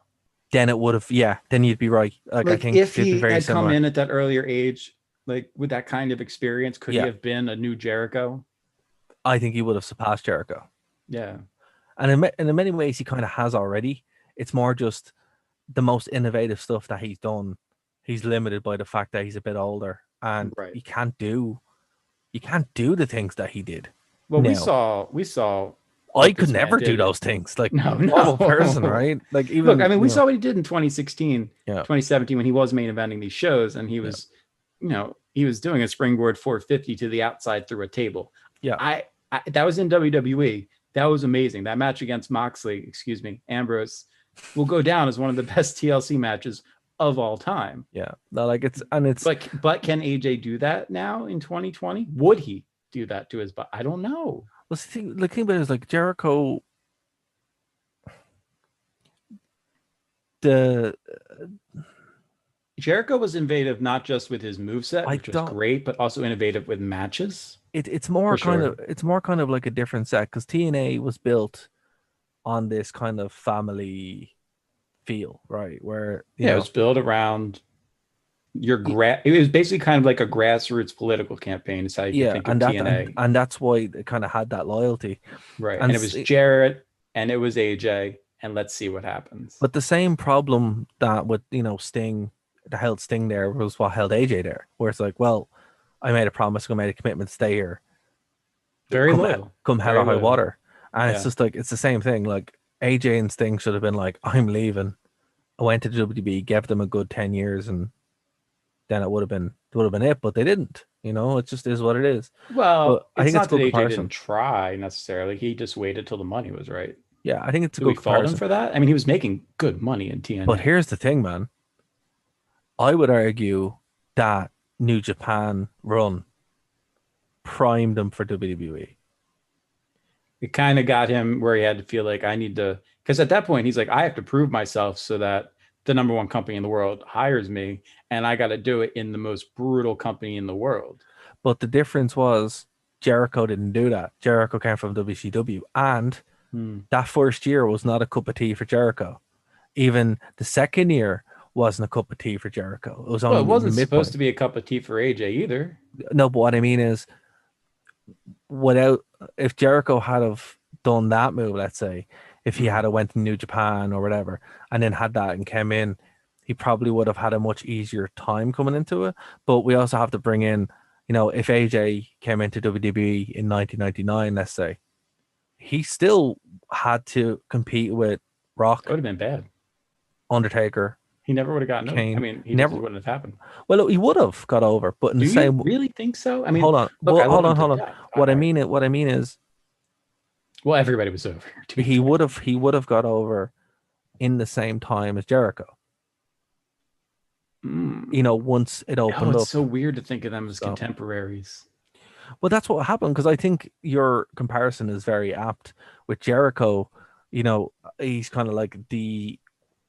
Then it would have, then you'd be right. Like I think if he had come in at that earlier age, like with that kind of experience, could he have been a new Jericho? I think he would have surpassed Jericho. Yeah, and in many ways he kind of has already. It's more just the most innovative stuff that he's done. He's limited by the fact that he's a bit older, and you can't do the things that he did. Well, now, we saw. I could never do those things. Like normal person, right? Like even look, I mean, we saw what he did in 2016, 2017 when he was main eventing these shows, and he was, he was doing a springboard 450 to the outside through a table. Yeah, I that was in WWE. That was amazing. That match against Ambrose, will go down as one of the best TLC matches of all time. Yeah, no, like it's. But can AJ do that now in 2020? Would he do that to his body? I don't know. Well, the thing about it is, like, Jericho, Jericho was innovative not just with his moveset, which was great, but also innovative with matches. It's more kind of like a different set, because TNA was built on this kind of family feel, right? Where it was built around it was basically kind of like a grassroots political campaign. Is how you think of TNA, and that's why it kind of had that loyalty, right? And it was Jarrett and it was AJ, and let's see what happens. But the same problem that with Sting, that held Sting there, was what held AJ there, where it's like, well, I made a promise, I made a commitment to stay here, come hell or high water, and it's just like, it's the same thing. Like AJ and Sting should have been like, I'm leaving. I went to WWE, gave them a good 10 years, and then it would have been it, but they didn't. It just is what it is. Well, I think it's not that AJ didn't try necessarily. He just waited till the money was right. Yeah, I think it's a good comparison. We fault him for that? I mean, he was making good money in TNA. But here's the thing, man. I would argue that New Japan run primed him for WWE. It kind of got him where he had to feel like, I need to, because at that point he's like, I have to prove myself so that the number one company in the world hires me, and I got to do it in the most brutal company in the world. But the difference was Jericho didn't do that. Jericho came from WCW, and that first year was not a cup of tea for Jericho. Even the second year wasn't a cup of tea for Jericho. It was only it wasn't supposed to be a cup of tea for AJ either. No, but what I mean is, if Jericho had have done that move, let's say, if he had went to New Japan or whatever, and then had that and came in, he probably would have had a much easier time coming into it. But we also have to bring in, if AJ came into WWE in 1999, let's say, he still had to compete with Rock. It would have been bad. Undertaker. He never would have gotten over. I mean, he never wouldn't have happened. Well, he would have got over, but in the same. You really think so? I mean, hold on. Hold on. What I mean is. Well, everybody was over. He would have got over in the same time as Jericho. Once it opened up. It's so weird to think of them as contemporaries. Well, that's what happened, because I think your comparison is very apt. With Jericho, he's kind of like the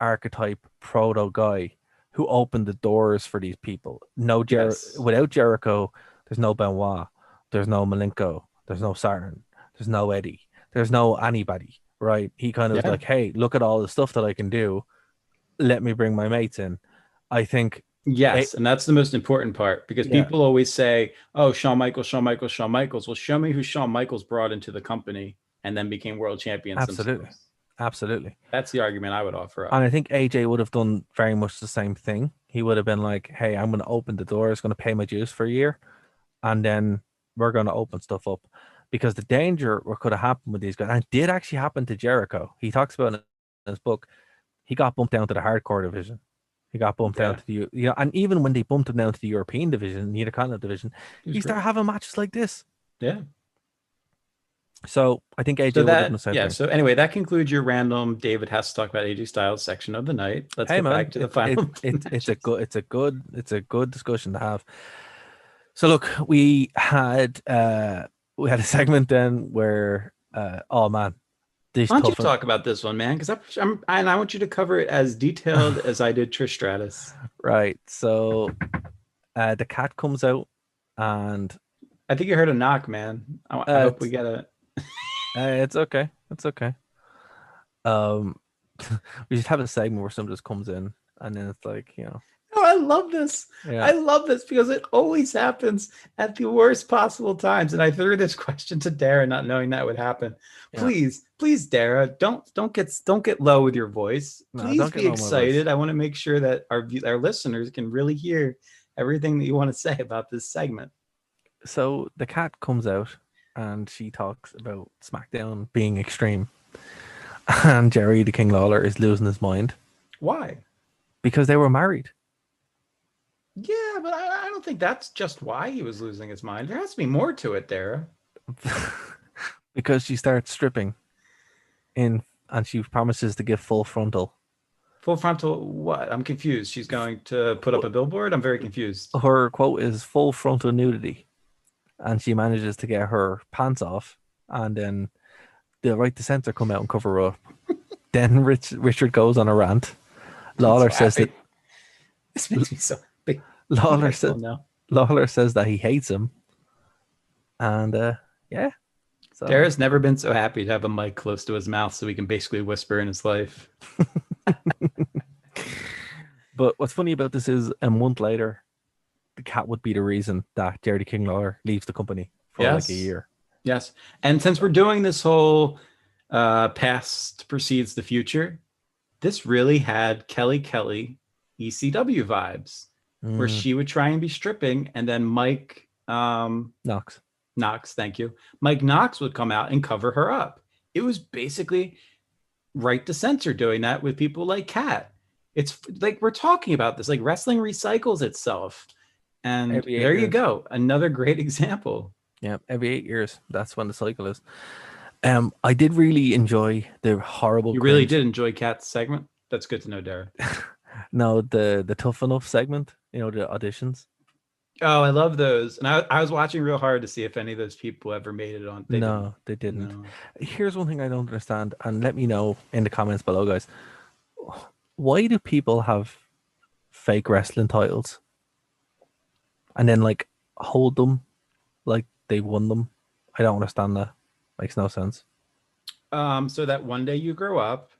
archetype proto guy who opened the doors for these people. Without Jericho, there's no Benoit, there's no Malenko, there's no Saturn, there's no Eddie. There's no anybody, right? He kind of was like, hey, look at all the stuff that I can do. Let me bring my mates in. I think. Yes, and that's the most important part, because people always say, oh, Shawn Michaels. Well, show me who Shawn Michaels brought into the company and then became world champions. Absolutely. That's the argument I would offer up. And I think AJ would have done very much the same thing. he would have been like, "Hey, I'm going to open the doors, going to pay my dues for a year, and then we're going to open stuff up." Because the danger what could have happened with these guys, and it did actually happen to Jericho. He talks about it in his book. He got bumped down to the hardcore division. He got bumped down Yeah. to the and even when they bumped him down to the European division, the Intercontinental division, he started having matches like this. Yeah. So I think AJ So would have done the that, same yeah. thing. So anyway, that concludes your random David has to talk about AJ Styles section of the night. Let's Hey get man, back to the final. it's a good discussion to have. So look, we had a segment then where oh man, this Why don't you tough talk about this one, man? Because I want you to cover it as detailed as I did Trish Stratus. right. So the cat comes out, and I think you heard a knock, man. I hope we get a. it's okay. It's okay. Um, we just have a segment where someone just comes in, and then it's like, Oh, I love this. yeah, I love this because it always happens at the worst possible times. And I threw this question to Dara, not knowing that would happen. yeah. Please, Dara, don't get low with your voice. No, Please don't get be low with my voice. excited. I want to make sure that our listeners can really hear everything that you want to say about this segment. So the cat comes out, and she talks about SmackDown being extreme, and Jerry the King Lawler is losing his mind Why? because they were married. Yeah, but I don't think that's just why he was losing his mind. There has to be more to it, Dara. Because she starts stripping in, and she promises to give full frontal. Full frontal what? I'm confused. She's going to put up a billboard? I'm very confused. Her quote is full frontal nudity, and she manages to get her pants off, and then the right to censor come out and cover her up. Then Richard goes on a rant. Lawler says that this makes me so happy. Lawler says that he hates him, and yeah. So Dara's never been so happy to have a mic close to his mouth so he can basically whisper in his life. But what's funny about this is a month later, the cat would be the reason that Jerry King Lawler leaves the company for like a year. Yes. And since we're doing this whole past precedes the future, this really had Kelly ECW vibes, where she would try and be stripping, and then Mike Knox, thank you. Mike Knox would come out and cover her up. It was basically right to censor doing that with people like Kat. It's like we're talking about this, like wrestling recycles itself. And there you go. Another great example. Yeah, every 8 years. That's when the cycle is. I did really enjoy the horrible. You really did enjoy Kat's segment? That's good to know, Dara. No, the Tough Enough segment, the auditions. Oh, I love those. And I was watching real hard to see if any of those people ever made it on. They didn't. No. Here's one thing I don't understand, and let me know in the comments below, guys. Why do people have fake wrestling titles and then like hold them like they won them? I don't understand that. Makes no sense. So that one day you grow up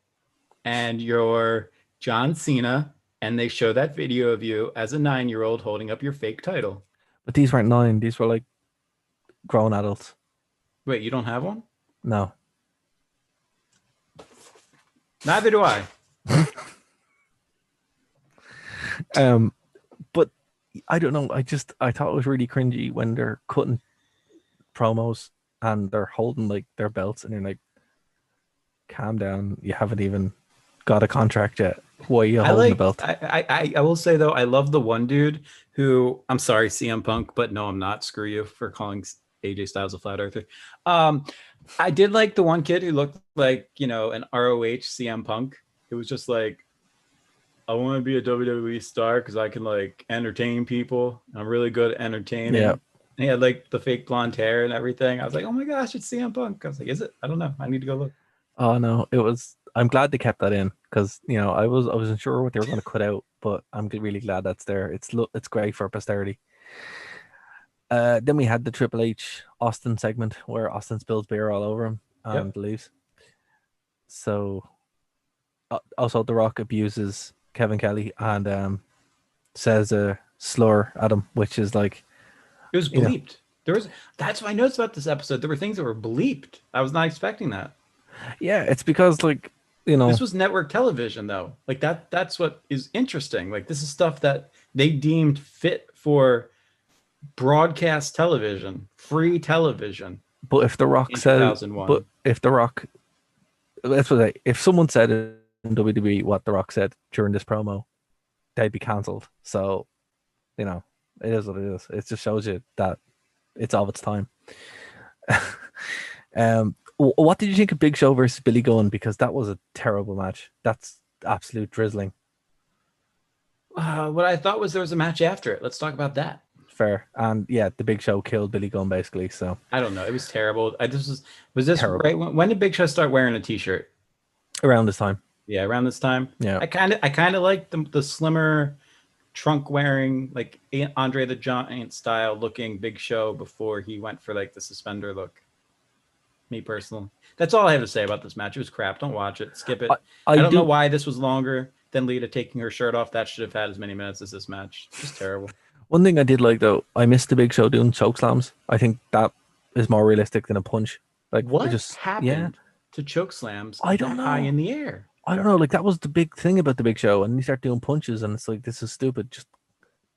and you're John Cena, and they show that video of you as a 9-year-old holding up your fake title. But these weren't 9. These were like grown adults. Wait, you don't have one? No. Neither do I. But I don't know. I thought it was really cringy when they're cutting promos and they're holding like their belts, and you're like, calm down. You haven't even got a contract yet. Why are you holding the belt? I will say though, I love the one dude who, I'm sorry, CM Punk, but no, I'm not. Screw you for calling AJ Styles a flat earther. I did like the one kid who looked like, an ROH CM Punk. It was just like, I want to be a WWE star because I can like entertain people. I'm really good at entertaining. Yeah. And he had like the fake blonde hair and everything. I was like, oh my gosh, it's CM Punk. I was like, is it? I don't know. I need to go look. Oh no, it was. I'm glad they kept that in because I wasn't sure what they were going to cut out, but I'm really glad that's there. It's great for posterity. Then we had the Triple H Austin segment where Austin spills beer all over him and leaves. So also The Rock abuses Kevin Kelly and says a slur at him, which is like, it was bleeped. That's what I noticed about this episode. There were things that were bleeped. I was not expecting that. Yeah, it's because like you This know, was network television though. Like that's what is interesting. Like this is stuff that they deemed fit for broadcast television, free television but if The Rock in said, but 2001. if The Rock, that's what if someone said in WWE what The Rock said during this promo, they'd be cancelled. So, you know, it is what it is. It just shows you that it's of its time. What did you think of Big Show versus Billy Gunn? Because that was a terrible match. That's absolute drizzling. What I thought was there was a match after it. Let's talk about that. Fair. And yeah, the Big Show killed Billy Gunn basically. So I don't know. It was terrible. I this was this terrible. right when did Big Show start wearing a t-shirt? Around this time. Yeah, around this time. Yeah. I kind of like the slimmer trunk wearing like Andre the Giant style looking Big Show before he went for like the suspender look. Me personally. That's all I have to say about this match. It was crap. Don't watch it. Skip it. I don't know why this was longer than Lita taking her shirt off. That should have had as many minutes as this match. Just terrible. One thing I did like though, I missed the Big Show doing choke slams. I think that is more realistic than a punch. Like What just happened to choke slams I don't high know. in the air? I don't know. Like that was the big thing about the Big Show, and you start doing punches, and it's like this is stupid. Just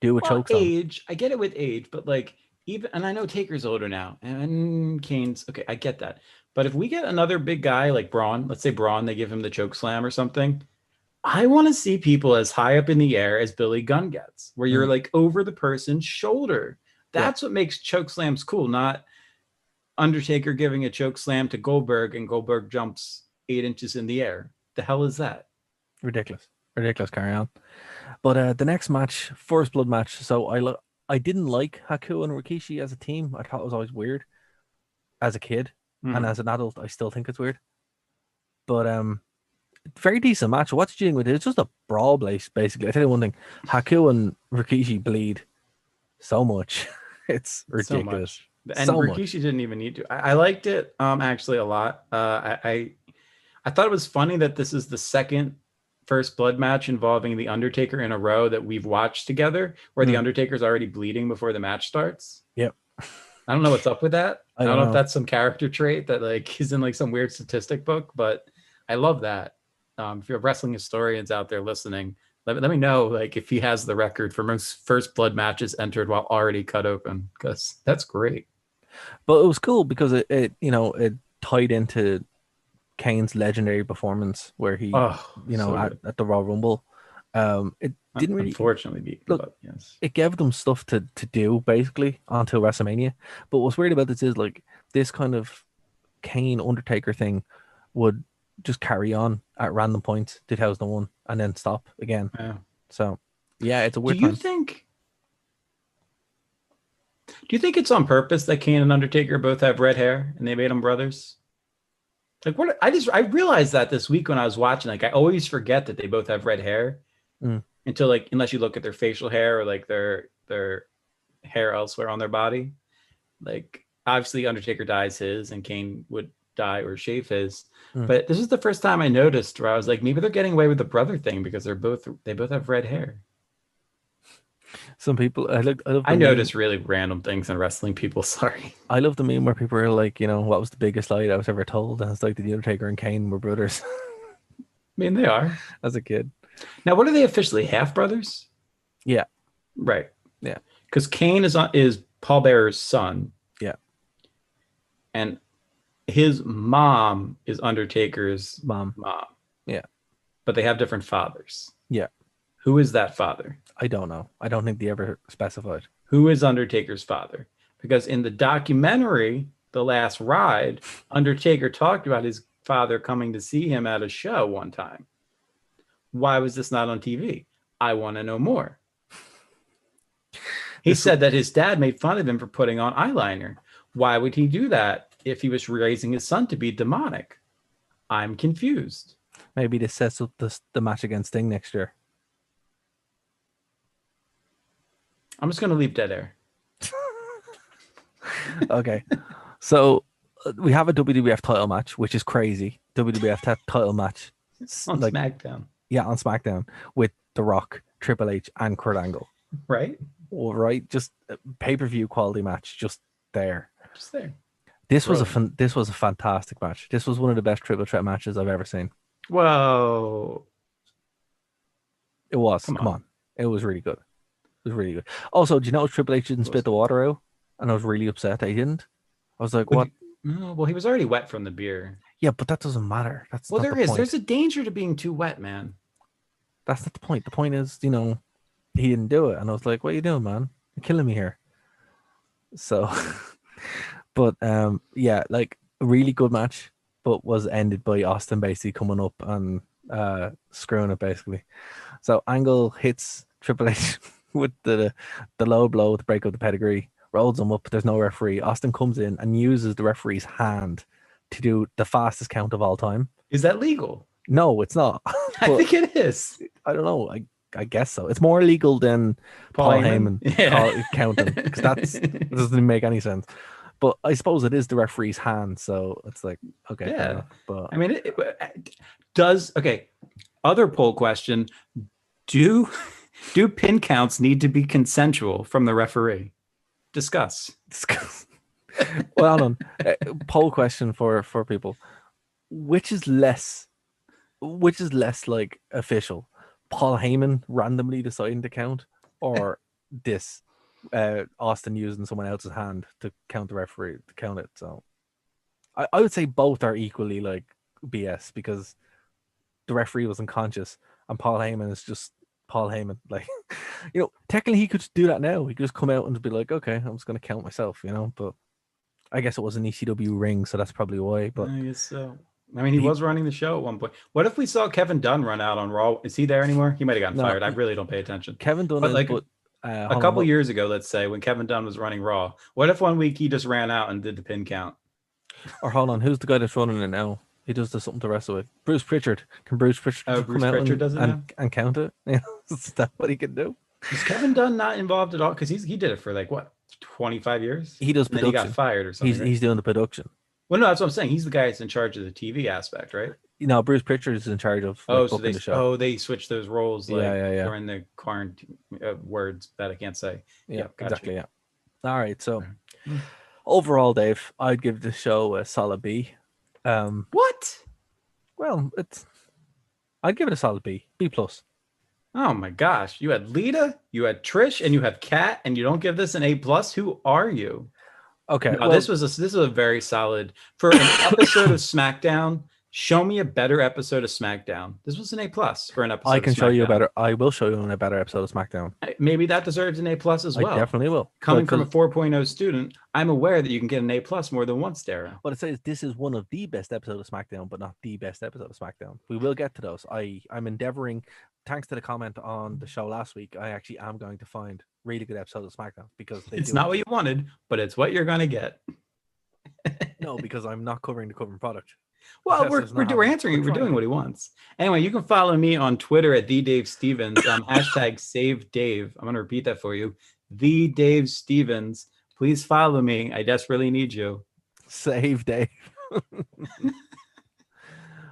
do a choke slam. Age, I get it with age, but like even, and I know Taker's older now, and Kane's okay. I get that, but if we get another big guy like Braun, let's say Braun, they give him the choke slam or something. I want to see people as high up in the air as Billy Gunn gets, where you're like over the person's shoulder. That's what makes choke slams cool, not Undertaker giving a choke slam to Goldberg and Goldberg jumps 8 inches in the air. The hell is that? Ridiculous. Carry on. But the next match, First Blood match. So I didn't like Haku and Rikishi as a team. I thought it was always weird as a kid, and as an adult, I still think it's weird. But very decent match. What did you think with it? It's just a brawl place, basically. I tell you one thing, Haku and Rikishi bleed so much. It's ridiculous. And so Rikishi didn't even need to. I liked it actually a lot. I thought it was funny that this is the second First Blood match involving the Undertaker in a row that we've watched together, where the Undertaker's already bleeding before the match starts. Yep. I don't know what's up with that. I don't know if that's some character trait that like he's in like some weird statistic book, but I love that. If you're wrestling historians out there listening, let me know like if he has the record for most First Blood matches entered while already cut open, because that's great. But it was cool because it tied into Kane's legendary performance where he at the Royal Rumble. It didn't really unfortunately beat look, but yes. It gave them stuff to do basically until WrestleMania. But what's weird about this is like this kind of Kane Undertaker thing would just carry on at random points 2001 and then stop again. Yeah. So yeah, it's a weird Do you think it's on purpose that Kane and Undertaker both have red hair and they made them brothers? Like what I realized that this week when I was watching, like I always forget that they both have red hair until like, unless you look at their facial hair or like their hair elsewhere on their body. Like obviously Undertaker dyes his and Kane would dye or shave his. But this is the first time I noticed where I was like, maybe they're getting away with the brother thing because they both have red hair. Some people I notice really random things in wrestling. People, sorry. I love the meme where people are like, what was the biggest lie I was ever told? And it's like the Undertaker and Kane were brothers. I mean, they are. As a kid. Now, what are they officially? Half brothers? Yeah. Right. Yeah. Because Kane is Paul Bearer's son. Yeah. And his mom is Undertaker's mom. Yeah. But they have different fathers. Yeah. Who is that father? I don't know. I don't think they ever specified. Who is Undertaker's father? Because in the documentary, The Last Ride, Undertaker talked about his father coming to see him at a show one time. Why was this not on TV? I want to know more. He said that his dad made fun of him for putting on eyeliner. Why would he do that if he was raising his son to be demonic? I'm confused. Maybe this sets up the match against Sting next year. I'm just going to leave dead air. Okay. So we have a WWF title match, which is crazy. WWF title match. On SmackDown. Yeah, on SmackDown with The Rock, Triple H, and Kurt Angle. Right? All right. Just pay-per-view quality match. Just there. Just there. This was a fantastic match. This was one of the best triple threat matches I've ever seen. Whoa. It was. Come Come on. on. It was really good. It was really good. Also, do you know Triple H didn't spit the water out? And I was really upset that he didn't. I was like, what? No, well, he was already wet from the beer. Yeah, but that doesn't matter. That's Well, not the there is. point. There's a danger to being too wet, man. That's not the point. The point is, he didn't do it. And I was like, what are you doing, man? You're killing me here. So, but yeah, like a really good match, but was ended by Austin basically coming up and screwing it basically. So Angle hits Triple H with the low blow to break up the pedigree, rolls him up. There's no referee. Austin comes in and uses the referee's hand to do the fastest count of all time. Is that legal? No, it's not. I think it is. I don't know. I guess so. It's more illegal than Paul Heyman counting because that doesn't make any sense. But I suppose it is the referee's hand, so it's like okay. Yeah, but I mean, it does. Okay, other poll question: Do pin counts need to be consensual from the referee? Discuss. Well, hold on. Poll question for people: which is less like official? Paul Heyman randomly deciding to count, or this Austin using someone else's hand to count the referee to count it? So I would say both are equally like BS because the referee was unconscious and Paul Heyman is just Paul Heyman. Like, technically he could just do that now. He could just come out and be like, okay, I'm just going to count myself, but I guess it was an ECW ring, so that's probably why. But I guess so. I mean, he was running the show at one point. What if we saw Kevin Dunn run out on Raw? Is he there anymore? He might have gotten fired. I really don't pay attention. Kevin Dunn a couple years ago, let's say, when Kevin Dunn was running Raw, what if 1 week he just ran out and did the pin count? Or hold on, who's the guy that's running it now? He does something to wrestle with. Bruce Pritchard. Can Bruce Pritchard come out and count it? Is that what he can do? Is Kevin Dunn not involved at all? Because he did it for like what, 25 years? He does production. Then he got fired or something. He's doing the production. Well, no, that's what I'm saying. He's the guy that's in charge of the TV aspect, right? Bruce Pritchard is in charge of booking the show. They switched those roles during the quarantine words that I can't say. Yeah, gotcha. Exactly. Yeah. All right. So overall, Dave, I'd give the show a solid B. What? Well, I'd give it a solid B plus. Oh my gosh! You had Lita, you had Trish, and you have Kat, and you don't give this an A plus. Who are you? Okay, no, this was a very solid for an episode of SmackDown. Show me a better episode of SmackDown. This was an A plus for an episode. I can show you a better. I will show you a better episode of SmackDown. Maybe that deserves an A plus as well. I definitely will. Coming from a 4.0 student, I'm aware that you can get an A plus more than once, Dara. But it says this is one of the best episodes of SmackDown, but not the best episode of SmackDown. We will get to those. I'm endeavoring. Thanks to the comment on the show last week, I actually am going to find really good episodes of SmackDown because it's not what you wanted, but it's what you're going to get. No, because I'm not covering the current product. Well, we're answering. We're doing what he wants. Anyway, you can follow me on Twitter at @TheDaveStevens. Hashtag Save Dave. I'm going to repeat that for you. @TheDaveStevens. Please follow me. I desperately need you. Save Dave.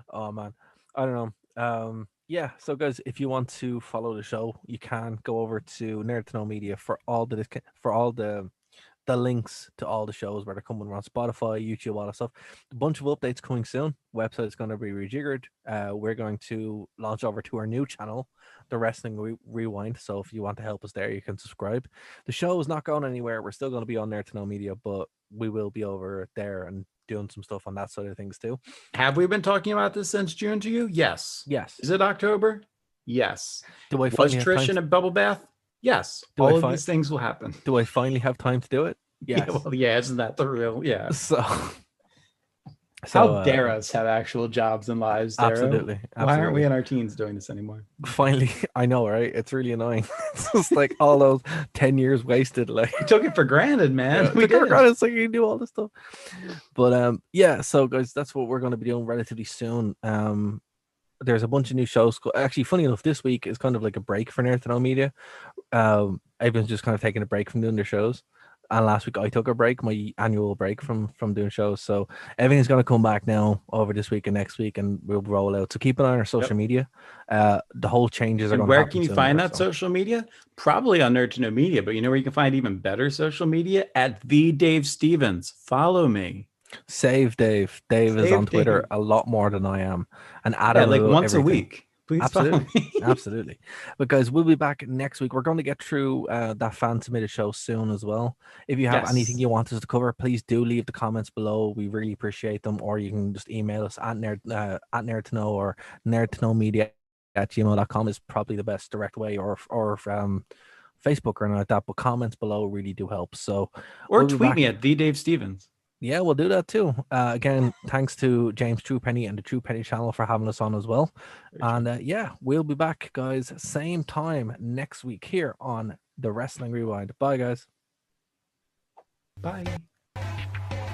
Oh man, I don't know. Yeah, so guys, if you want to follow the show, you can go over to Nerd to Know Media for all the links to all the shows where they're coming on Spotify, YouTube, all that stuff. A bunch of updates coming soon. Website's going to be rejiggered. We're going to launch over to our new channel, The Wrestling Rewind. So if you want to help us there, you can subscribe. The show is not going anywhere. We're still going to be on Nerd to Know Media, but we will be over there and doing some stuff on that side of things too. Have we been talking about this since June to you? Yes. Is it October? Yes. Was Trish in a bubble bath? Yes. All of these things will happen. Do I finally have time to do it? Yes. Yeah, isn't that the real? Yeah. So how dare us have actual jobs and lives, Dara? Absolutely. Why aren't we in our teens doing this anymore? Finally, I know, right? It's really annoying. It's just like all those 10 years wasted. Like we took it for granted, man. We took it for granted. It's like you can do all this stuff. But yeah, so guys, that's what we're going to be doing relatively soon. There's a bunch of new shows. Actually, funny enough, this week is kind of like a break for Nerd to Know Media. Everyone's just kind of taking a break from doing their shows. And last week I took a break, my annual break from doing shows. So everything's going to come back now over this week and next week, and we'll roll out. So keep an eye on our social media. The whole changes are going to happen. Where can you find that social media? Probably on Nerd to Know Media, but you know where you can find even better social media? At @TheDaveStevens. Follow me. Save Dave. Dave is on Save Twitter Dave. a lot more than I am, and Yeah, Adam like about once a everything. week. Please follow Absolutely. me. Absolutely. Because we'll be back next week. We're going to get through that fan submitted show soon as well. If you have anything Yes. you want us to cover, please do leave the comments below. We really appreciate them. Or you can just email us at nerd to know or nerdtoknowmedia at gmail.com is probably the best direct way, or Facebook or anything like that. But comments below really do help. So Or we'll be tweet back. me at the Dave Stevens. Yeah, we'll do that too. Again, thanks to James Truepenny and the Truepenny channel for having us on as well. And yeah, we'll be back, guys, same time next week here on the Wrestling Rewind. Bye, guys. Bye.